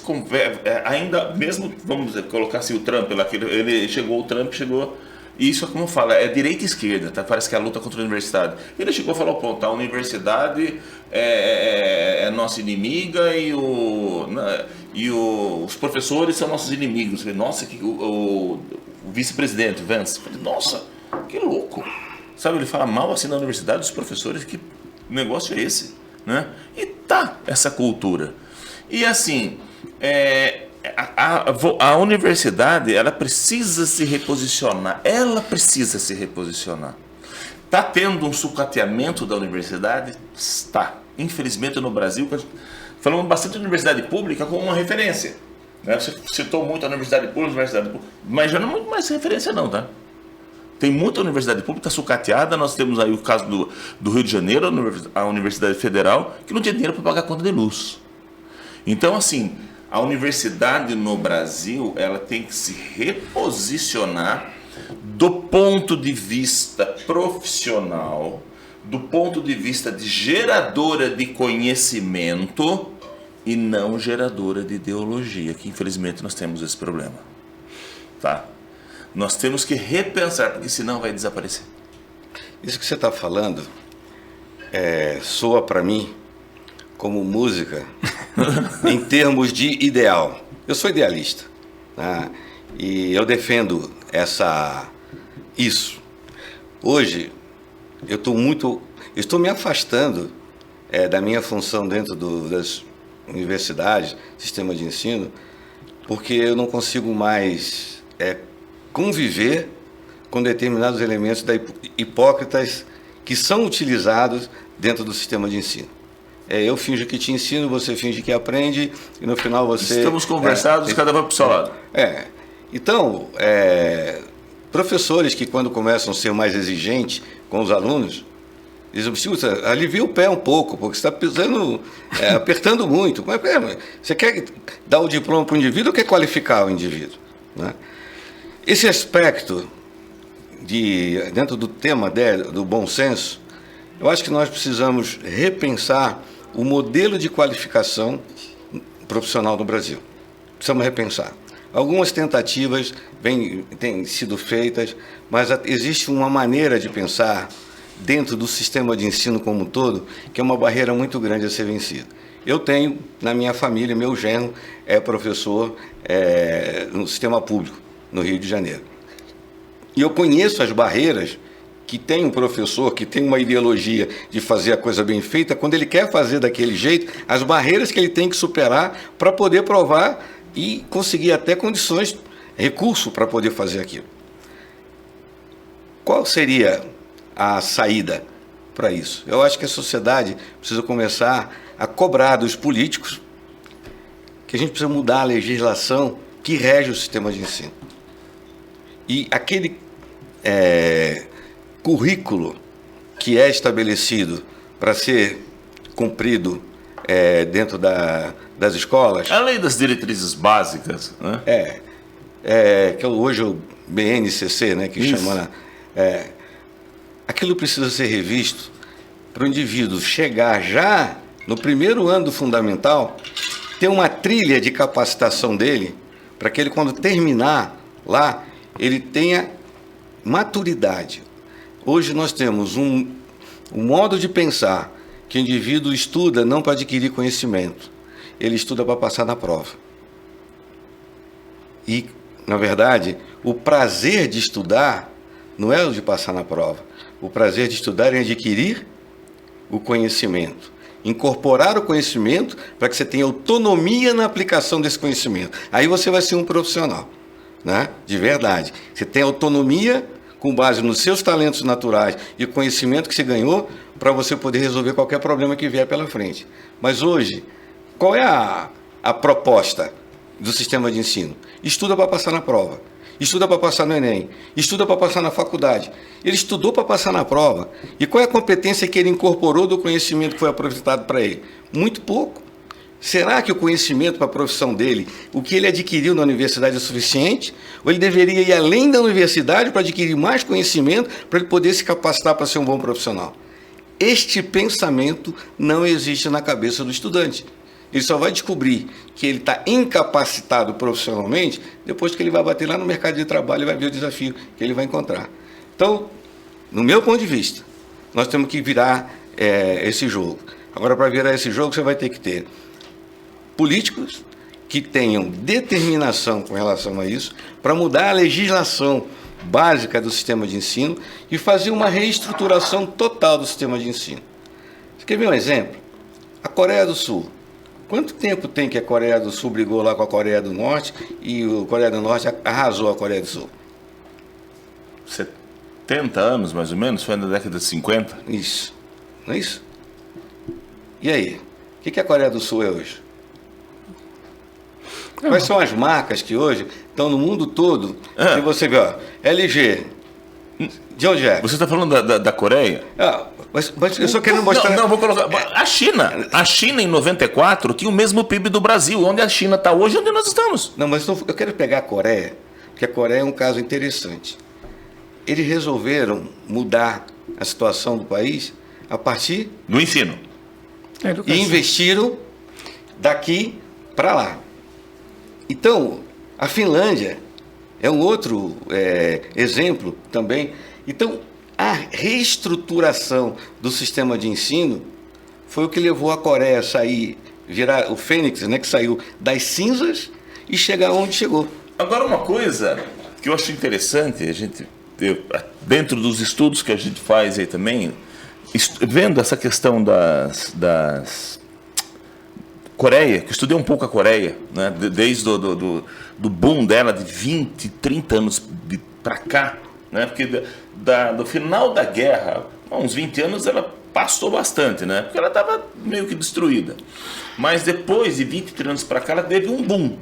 ainda mesmo, vamos dizer, colocar assim, o Trump, o Trump chegou, e isso, como fala, é direita e esquerda, tá? Parece que é a luta contra a universidade. Ele chegou e falou, ponto, a universidade é nossa inimiga e os professores são nossos inimigos. Nossa, o vice-presidente, Vance, nossa, que louco. Sabe, ele fala mal assim da universidade, dos professores, que negócio é esse? Né? E tá essa cultura. E assim, a universidade, ela precisa se reposicionar. Está tendo um sucateamento da universidade? Está. Infelizmente no Brasil, falamos bastante de universidade pública como uma referência. Né? Você citou muito a universidade pública, mas já não é muito mais referência não, tá? Tem muita universidade pública sucateada. Nós temos aí o caso do Rio de Janeiro, a Universidade Federal, que não tinha dinheiro para pagar a conta de luz. Então, assim, a universidade no Brasil, ela tem que se reposicionar do ponto de vista profissional, do ponto de vista de geradora de conhecimento e não geradora de ideologia, que infelizmente nós temos esse problema. Tá? Nós temos que repensar, porque senão vai desaparecer. Isso que você está falando soa para mim como música em termos de ideal. Eu sou idealista, tá? E eu defendo isso. Hoje eu estou me afastando da minha função dentro das universidades, sistema de ensino, porque eu não consigo mais conviver com determinados elementos hipócritas que são utilizados dentro do sistema de ensino. Eu finjo que te ensino, você finge que aprende, e no final você... Estamos conversados, cada um vai para o seu lado. Então, professores que quando começam a ser mais exigentes com os alunos, dizem, alivia o pé um pouco, porque você está pisando, apertando muito. Você quer dar o diploma para o indivíduo ou quer qualificar o indivíduo? Né? Esse aspecto, dentro do tema do bom senso, eu acho que nós precisamos repensar o modelo de qualificação profissional no Brasil. Precisamos repensar. Algumas tentativas têm sido feitas, mas existe uma maneira de pensar dentro do sistema de ensino como um todo, que é uma barreira muito grande a ser vencida. Eu tenho, na minha família, meu genro é professor no sistema público, no Rio de Janeiro. E eu conheço as barreiras que tem um professor que tem uma ideologia de fazer a coisa bem feita, quando ele quer fazer daquele jeito, as barreiras que ele tem que superar para poder provar e conseguir até condições, recurso para poder fazer aquilo. Qual seria a saída para isso? Eu acho que a sociedade precisa começar a cobrar dos políticos que a gente precisa mudar a legislação que rege o sistema de ensino. E aquele currículo que é estabelecido para ser cumprido dentro das escolas. Além das diretrizes básicas, né? Que hoje é o BNCC, né, que Isso. chama. Aquilo precisa ser revisto para o indivíduo chegar já no primeiro ano do fundamental, ter uma trilha de capacitação dele, para que ele, quando terminar lá, ele tenha maturidade. Hoje nós temos um modo de pensar que o indivíduo estuda não para adquirir conhecimento, ele estuda para passar na prova. E, na verdade, o prazer de estudar não é o de passar na prova. O prazer de estudar é adquirir o conhecimento, incorporar o conhecimento para que você tenha autonomia na aplicação desse conhecimento. Aí você vai ser um profissional, né? De verdade. Você tem autonomia com base nos seus talentos naturais e o conhecimento que você ganhou para você poder resolver qualquer problema que vier pela frente. Mas hoje, qual é a proposta do sistema de ensino? Estuda para passar na prova, estuda para passar no Enem, estuda para passar na faculdade. Ele estudou para passar na prova. E qual é a competência que ele incorporou do conhecimento que foi apresentado para ele? Muito pouco. Será que o conhecimento para a profissão dele, o que ele adquiriu na universidade é suficiente? Ou ele deveria ir além da universidade para adquirir mais conhecimento para ele poder se capacitar para ser um bom profissional? Este pensamento não existe na cabeça do estudante. Ele só vai descobrir que ele está incapacitado profissionalmente depois que ele vai bater lá no mercado de trabalho e vai ver o desafio que ele vai encontrar. Então, no meu ponto de vista, nós temos que virar esse jogo. Agora, para virar esse jogo, você vai ter que ter políticos que tenham determinação com relação a isso, para mudar a legislação básica do sistema de ensino e fazer uma reestruturação total do sistema de ensino. Você quer ver um exemplo? A Coreia do Sul. Quanto tempo tem que a Coreia do Sul brigou lá com a Coreia do Norte e a Coreia do Norte arrasou a Coreia do Sul? 70 anos, mais ou menos? Foi na década de 50? Isso. Não é isso? E aí? O que a Coreia do Sul é hoje? Quais são as marcas que hoje estão no mundo todo? E você vê, ó, LG. De onde é? Você está falando da Coreia? Mas eu só quero mostrar... Não, vou colocar... A China em 94 tinha o mesmo PIB do Brasil. Onde a China está hoje, onde nós estamos. Não, mas eu quero pegar a Coreia, porque a Coreia é um caso interessante. Eles resolveram mudar a situação do país a partir... do ensino. E investiram daqui para lá. Então, a Finlândia é um outro exemplo também. Então, a reestruturação do sistema de ensino foi o que levou a Coreia a sair, virar o Fênix, né, que saiu das cinzas e chegar onde chegou. Agora, uma coisa que eu acho interessante, dentro dos estudos que a gente faz aí também, vendo essa questão das Coreia, que eu estudei um pouco a Coreia, né, desde do boom dela de 20, 30 anos para cá, né, porque do final da guerra, uns 20 anos ela passou bastante, né, porque ela estava meio que destruída. Mas depois de 20, 30 anos para cá, ela teve um boom,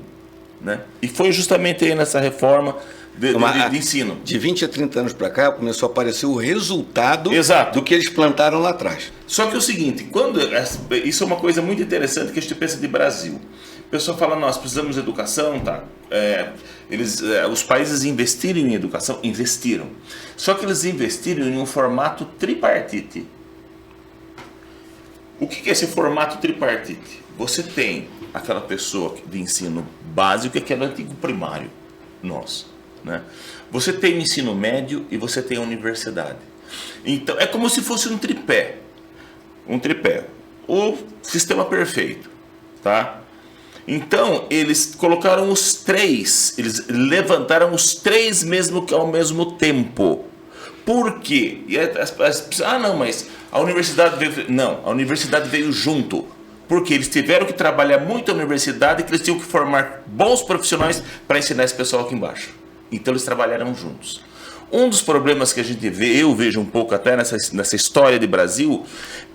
né, e foi justamente aí nessa reforma de ensino. De 20 a 30 anos para cá, começou a aparecer o resultado Exato. do que eles plantaram lá atrás. Só que é o seguinte, isso é uma coisa muito interessante que a gente pensa de Brasil. O pessoal fala, nós precisamos de educação, tá? Os países investiram em educação, investiram. Só que eles investiram em um formato tripartite. O que é esse formato tripartite? Você tem aquela pessoa de ensino básico, que é o antigo primário, né? Você tem o ensino médio e você tem a universidade. Então, é como se fosse um tripé. O sistema perfeito, tá? Então, eles colocaram os três, eles levantaram os três mesmo que ao mesmo tempo. Por quê? Não, mas a universidade veio... Não, a universidade veio junto. Porque eles tiveram que trabalhar muito a universidade, que eles tinham que formar bons profissionais para ensinar esse pessoal aqui embaixo. Então, eles trabalharam juntos. Um dos problemas que a gente vê, eu vejo um pouco até nessa história de Brasil,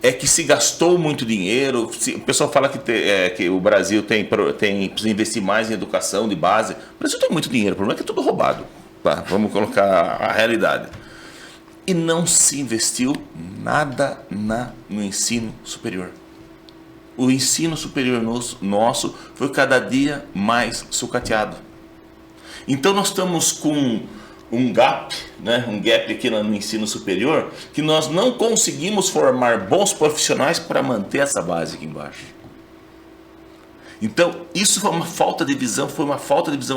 é que se gastou muito dinheiro. O pessoal fala que o Brasil precisa investir mais em educação de base. O Brasil tem muito dinheiro, o problema é que é tudo roubado. Tá, vamos colocar a realidade. E não se investiu nada no ensino superior. O ensino superior nosso foi cada dia mais sucateado. Então nós estamos com um gap, né? Um gap aqui no ensino superior, que nós não conseguimos formar bons profissionais para manter essa base aqui embaixo. Então, isso foi uma falta de visão,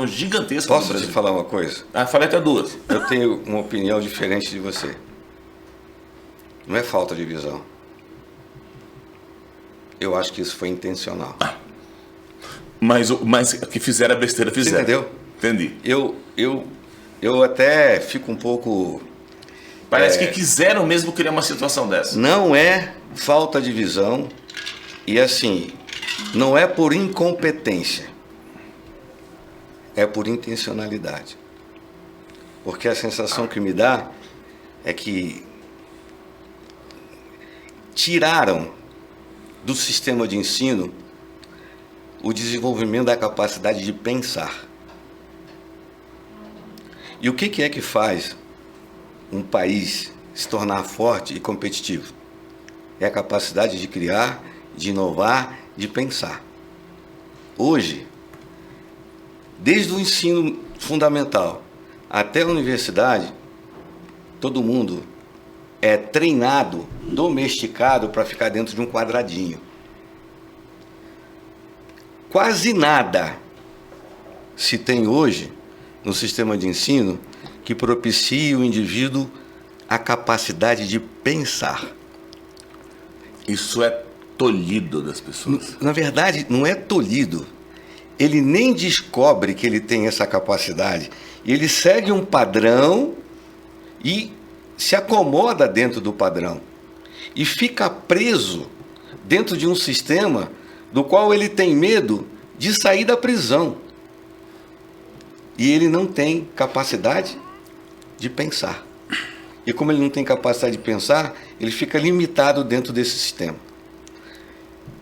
gigantesca. Posso te falar uma coisa? Falei até duas. Eu tenho uma opinião diferente de você. Não é falta de visão. Eu acho que isso foi intencional. Mas que fizeram a besteira, fizeram. Você entendeu? Entendi. Eu até fico um pouco... Parece que quiseram mesmo criar uma situação dessa. Não é falta de visão e assim, não é por incompetência. É por intencionalidade. Porque a sensação que me dá é que tiraram do sistema de ensino o desenvolvimento da capacidade de pensar. E o que é que faz um país se tornar forte e competitivo? É a capacidade de criar, de inovar, de pensar. Hoje, desde o ensino fundamental até a universidade, todo mundo é treinado, domesticado para ficar dentro de um quadradinho. Quase nada se tem hoje no sistema de ensino que propicie o indivíduo a capacidade de pensar. Isso é tolhido das pessoas. Na verdade, não é tolhido. Ele nem descobre que ele tem essa capacidade. Ele segue um padrão e se acomoda dentro do padrão. E fica preso dentro de um sistema do qual ele tem medo de sair da prisão. E ele não tem capacidade de pensar. E como ele não tem capacidade de pensar, ele fica limitado dentro desse sistema.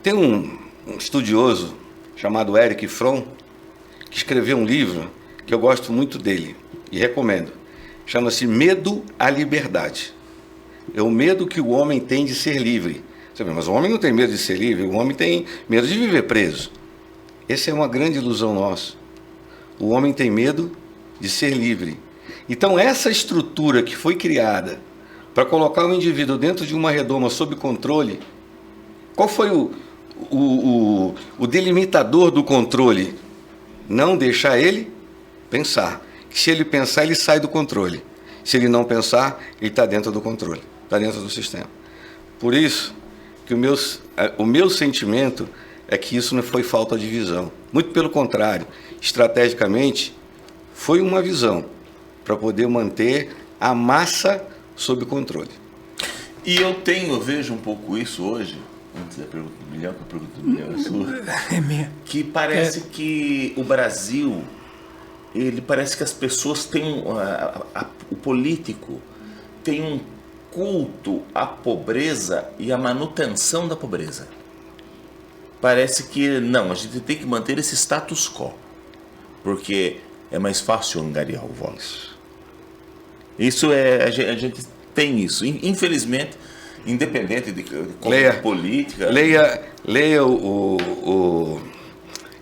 Tem um estudioso chamado Erich Fromm, que escreveu um livro que eu gosto muito dele e recomendo. Chama-se Medo à Liberdade. É o medo que o homem tem de ser livre. Você vê, mas o homem não tem medo de ser livre, o homem tem medo de viver preso. Essa é uma grande ilusão nossa. O homem tem medo de ser livre. Então, essa estrutura que foi criada para colocar o indivíduo dentro de uma redoma sob controle, qual foi o delimitador do controle? Não deixar ele pensar. Se ele pensar, ele sai do controle. Se ele não pensar, ele está dentro do controle, está dentro do sistema. Por isso que o meu sentimento é que isso não foi falta de visão. Muito pelo contrário, estrategicamente, foi uma visão para poder manter a massa sob controle. E eu vejo um pouco isso hoje, antes da pergunta do milhão, que a pergunta do milhão é sua, É minha. que parece que o Brasil, parece que as pessoas têm, o político tem um culto à pobreza e à manutenção da pobreza. Parece que não, a gente tem que manter esse status quo, porque é mais fácil angariar o voto. Isso a gente tem isso. Infelizmente, independente de política. Leia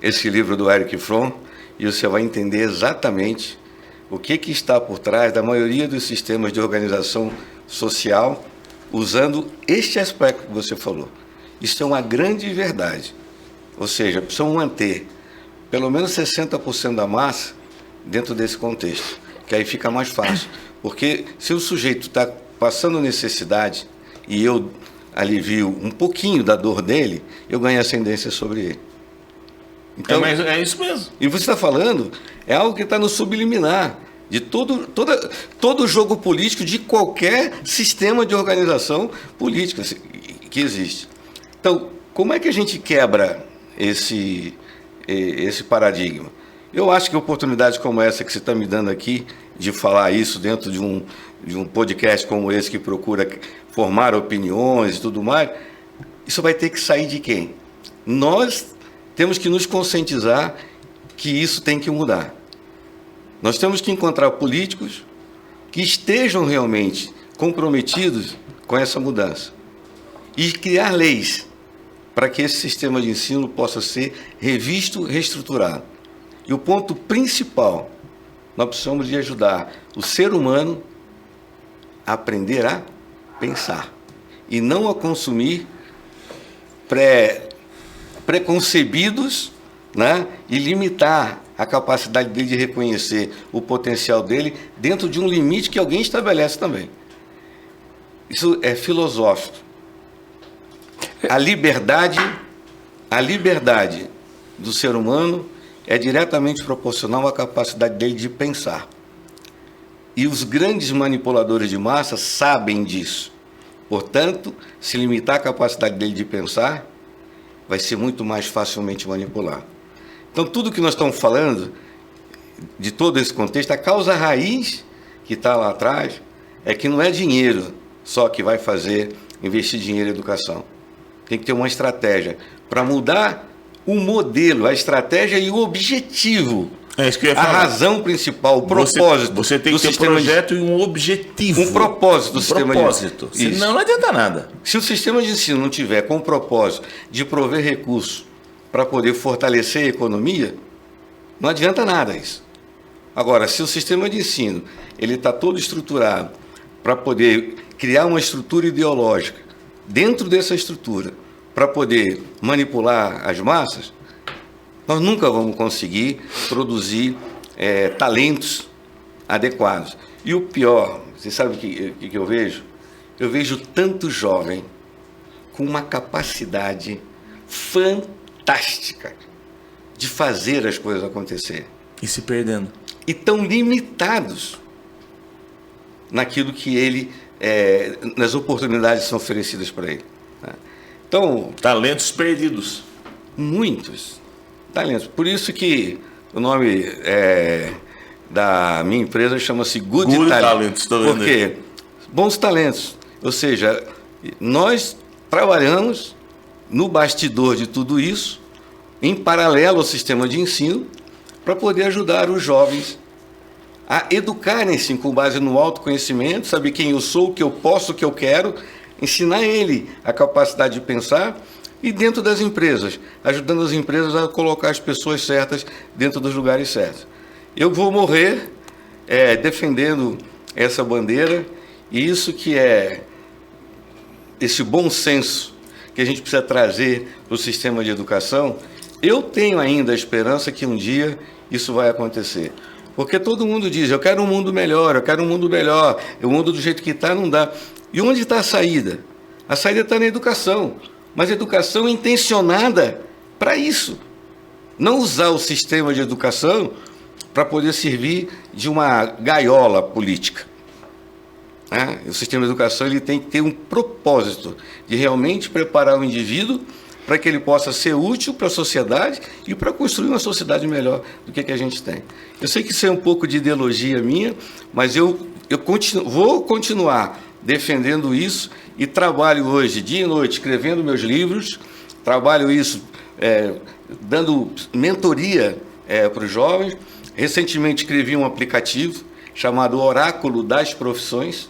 esse livro do Erich Fromm e você vai entender exatamente o que está por trás da maioria dos sistemas de organização social, usando este aspecto que você falou. Isso é uma grande verdade. Ou seja, precisam manter pelo menos 60% da massa dentro desse contexto, que aí fica mais fácil. Porque se o sujeito está passando necessidade e eu alivio um pouquinho da dor dele, eu ganho ascendência sobre ele. Então, mas é isso mesmo. E você está falando, é algo que está no subliminar de todo jogo político, de qualquer sistema de organização política que existe. Então, como é que a gente quebra esse paradigma? Eu acho que oportunidades como essa que você está me dando aqui, de falar isso dentro de um podcast como esse, que procura formar opiniões e tudo mais, isso vai ter que sair de quem? Nós temos que nos conscientizar que isso tem que mudar. Nós temos que encontrar políticos que estejam realmente comprometidos com essa mudança e criar leis para que esse sistema de ensino possa ser revisto, reestruturado. E o ponto principal, nós precisamos de ajudar o ser humano a aprender a pensar e não a consumir preconcebidos, né? E limitar a capacidade dele de reconhecer o potencial dele dentro de um limite que alguém estabelece também. Isso é filosófico. A liberdade do ser humano é diretamente proporcional à capacidade dele de pensar. E os grandes manipuladores de massa sabem disso. Portanto, se limitar a capacidade dele de pensar, vai ser muito mais facilmente manipulado. Então, tudo que nós estamos falando, de todo esse contexto, a causa raiz que está lá atrás é que não é dinheiro só que vai fazer investir dinheiro em educação. Tem que ter uma estratégia para mudar o modelo, a estratégia e o objetivo. É isso que eu ia a falar. Razão principal, o propósito. Você tem que ter um projeto e um objetivo. Um propósito do sistema de ensino. Senão não adianta nada. Se o sistema de ensino não tiver com o propósito de prover recursos para poder fortalecer a economia, não adianta nada isso. Agora, se o sistema de ensino ele está todo estruturado para poder criar uma estrutura ideológica dentro dessa estrutura para poder manipular as massas, nós nunca vamos conseguir produzir talentos adequados. E o pior, você sabe o que eu vejo? Eu vejo tanto jovem com uma capacidade fantástica de fazer as coisas acontecerem. E se perdendo. E tão limitados naquilo que ele, nas oportunidades que são oferecidas para ele. Então, talentos perdidos. Muitos talentos. Por isso que o nome da minha empresa chama-se Good Talents. Por quê? Bons talentos. Ou seja, nós trabalhamos no bastidor de tudo isso, em paralelo ao sistema de ensino, para poder ajudar os jovens a educarem-se com base no autoconhecimento, saber quem eu sou, o que eu posso, o que eu quero, ensinar ele a capacidade de pensar e dentro das empresas, ajudando as empresas a colocar as pessoas certas dentro dos lugares certos. Eu vou morrer defendendo essa bandeira e isso que é esse bom senso que a gente precisa trazer para o sistema de educação. Eu tenho ainda a esperança que um dia isso vai acontecer. Porque todo mundo diz, eu quero um mundo melhor, o mundo do jeito que está não dá. E onde está a saída? A saída está na educação, mas educação intencionada para isso. Não usar o sistema de educação para poder servir de uma gaiola política. O sistema de educação ele tem que ter um propósito de realmente preparar o indivíduo para que ele possa ser útil para a sociedade e para construir uma sociedade melhor do que a gente tem. Eu sei que isso é um pouco de ideologia minha, mas eu vou continuar defendendo isso e trabalho hoje, dia e noite, escrevendo meus livros, trabalho isso dando mentoria para os jovens. Recentemente escrevi um aplicativo chamado Oráculo das Profissões,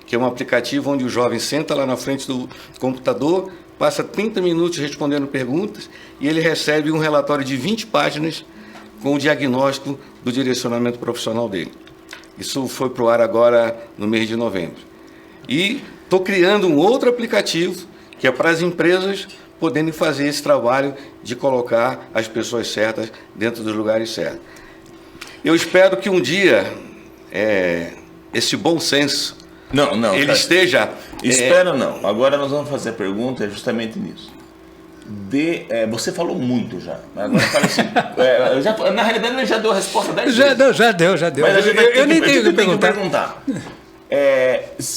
que é um aplicativo onde o jovem senta lá na frente do computador, passa 30 minutos respondendo perguntas e ele recebe um relatório de 20 páginas com o diagnóstico do direcionamento profissional dele. Isso foi para o ar agora no mês de novembro. E estou criando um outro aplicativo que é para as empresas poderem fazer esse trabalho de colocar as pessoas certas dentro dos lugares certos. Eu espero que um dia esse bom senso ele esteja... Espera não. Agora nós vamos fazer a pergunta justamente nisso. Você falou muito já. Agora fala assim, na realidade ele já deu a resposta 10 vezes. Já deu. Mas eu nem tenho que perguntar.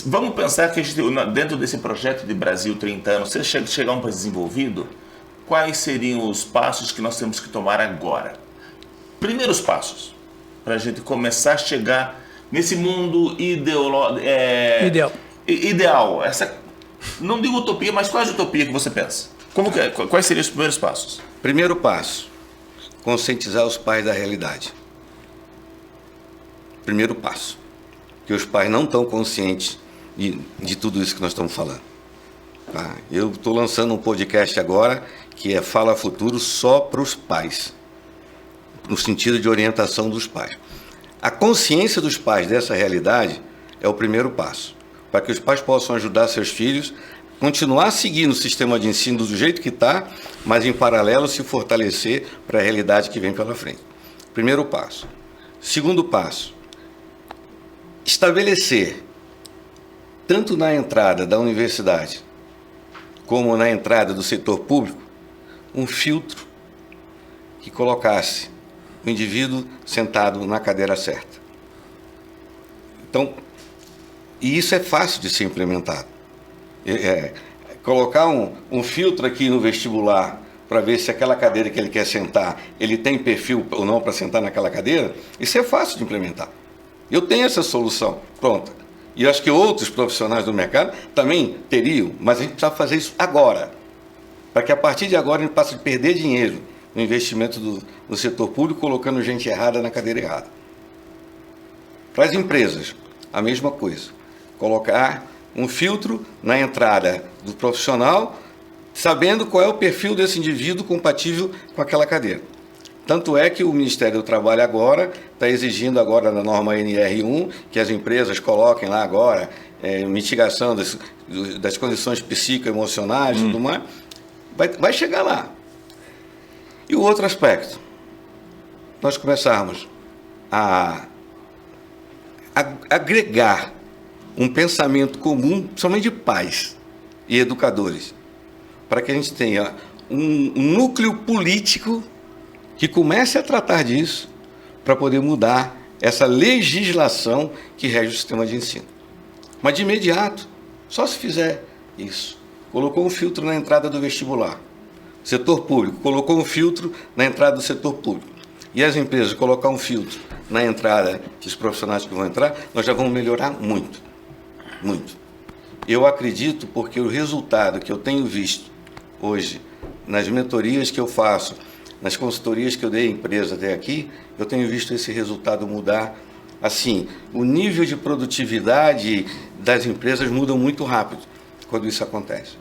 Vamos pensar que dentro desse projeto de Brasil 30 anos, se chegar um país desenvolvido, quais seriam os passos que nós temos que tomar agora? Primeiros passos, para a gente começar a chegar nesse mundo ideal. Não digo utopia, mas quase utopia que você pensa. Quais seriam os primeiros passos? Primeiro passo, conscientizar os pais da realidade. Primeiro passo. Que os pais não estão conscientes de tudo isso que nós estamos falando. Tá? Eu estou lançando um podcast agora que é Fala Futuro só para os pais, no sentido de orientação dos pais. A consciência dos pais dessa realidade é o primeiro passo, para que os pais possam ajudar seus filhos a continuar seguindo o sistema de ensino do jeito que está, mas em paralelo se fortalecer para a realidade que vem pela frente. Primeiro passo. Segundo passo, estabelecer, tanto na entrada da universidade, como na entrada do setor público, um filtro que colocasse o indivíduo sentado na cadeira certa. Então, e isso é fácil de ser implementado. Colocar um filtro aqui no vestibular para ver se aquela cadeira que ele quer sentar, ele tem perfil ou não para sentar naquela cadeira, isso é fácil de implementar. Eu tenho essa solução pronta. E eu acho que outros profissionais do mercado também teriam, mas a gente precisa fazer isso agora, para que a partir de agora a gente passe a perder dinheiro no investimento no setor público, colocando gente errada na cadeira errada. Para as empresas, a mesma coisa. Colocar um filtro na entrada do profissional, sabendo qual é o perfil desse indivíduo compatível com aquela cadeira. Tanto é que o Ministério do Trabalho agora está exigindo agora na norma NR1 que as empresas coloquem lá agora mitigação das condições psicoemocionais e tudo mais. Vai chegar lá. E o outro aspecto, nós começarmos a agregar um pensamento comum, principalmente de pais e educadores, para que a gente tenha um núcleo político que comece a tratar disso para poder mudar essa legislação que rege o sistema de ensino. Mas de imediato, só se fizer isso. Colocou um filtro na entrada do vestibular. Setor público colocou um filtro na entrada do setor público. E as empresas colocar um filtro na entrada dos profissionais que vão entrar, nós já vamos melhorar muito. Muito. Eu acredito porque o resultado que eu tenho visto hoje, nas mentorias que eu faço, nas consultorias que eu dei à empresa até aqui, eu tenho visto esse resultado mudar. Assim, o nível de produtividade das empresas muda muito rápido quando isso acontece.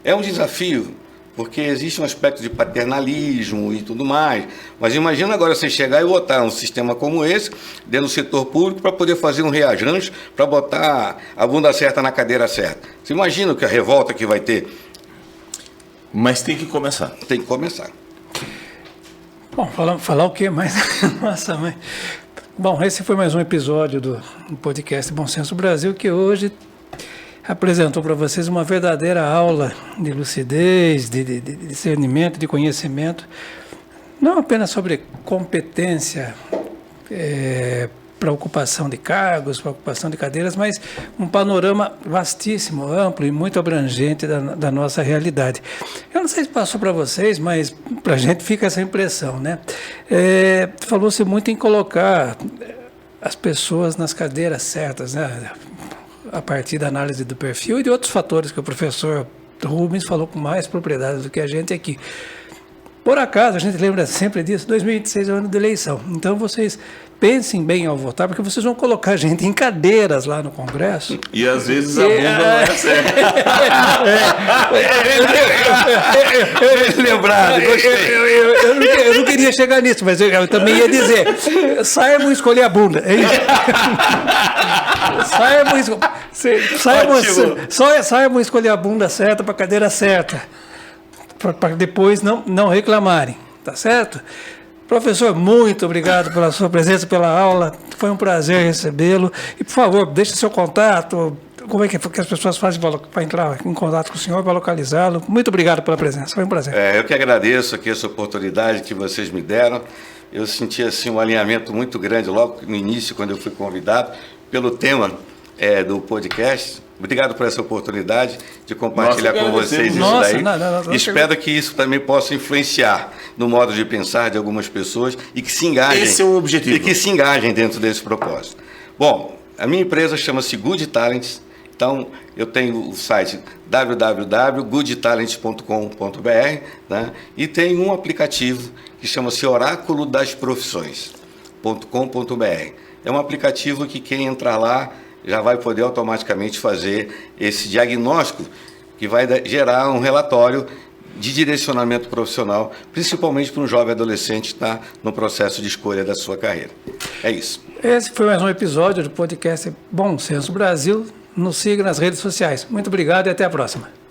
É um desafio, porque existe um aspecto de paternalismo e tudo mais, mas imagina agora você chegar e botar um sistema como esse dentro do setor público para poder fazer um reajuste, para botar a bunda certa na cadeira certa. Você imagina que a revolta que vai ter? Mas tem que começar. Tem que começar. Bom, falar o quê mais? Nossa, mãe. Bom, esse foi mais um episódio do podcast Bom Senso Brasil, que hoje apresentou para vocês uma verdadeira aula de lucidez, de discernimento, de conhecimento, não apenas sobre competência para ocupação de cargos, para ocupação de cadeiras, mas um panorama vastíssimo, amplo e muito abrangente da nossa realidade. Eu não sei se passou para vocês, mas para a gente fica essa impressão, né? Falou-se muito em colocar as pessoas nas cadeiras certas, né? A partir da análise do perfil e de outros fatores que o professor Rubens falou com mais propriedade do que a gente aqui. Por acaso, a gente lembra sempre disso, 2026 é o ano de eleição. Então, vocês pensem bem ao votar, porque vocês vão colocar gente em cadeiras lá no Congresso. E às vezes a bunda não é certa. Lembrado, gostei. Eu não queria chegar nisso, mas eu também ia dizer, saibam escolher a bunda. É isso. Saibam escolher a bunda certa para a cadeira certa, para depois não reclamarem, tá certo? Professor, muito obrigado pela sua presença, pela aula, foi um prazer recebê-lo. E, por favor, deixe seu contato, como é que as pessoas fazem para entrar em contato com o senhor, para localizá-lo. Muito obrigado pela presença, foi um prazer. Eu que agradeço aqui essa oportunidade que vocês me deram. Eu senti assim, um alinhamento muito grande logo no início, quando eu fui convidado, pelo tema do podcast. Obrigado por essa oportunidade de compartilhar com vocês isso daí. Espero que isso também possa influenciar no modo de pensar de algumas pessoas e que se engajem. Esse é o objetivo. E que se engajem dentro desse propósito. Bom, a minha empresa chama-se Good Talents. Então, eu tenho o site www.goodtalents.com.br, né? E tem um aplicativo que chama-se Oráculo das Profissões.com.br. É um aplicativo que quem entrar lá já vai poder automaticamente fazer esse diagnóstico que vai gerar um relatório de direcionamento profissional, principalmente para um jovem adolescente que está no processo de escolha da sua carreira. É isso. Esse foi mais um episódio do podcast Bom Senso Brasil. Nos siga nas redes sociais. Muito obrigado e até a próxima.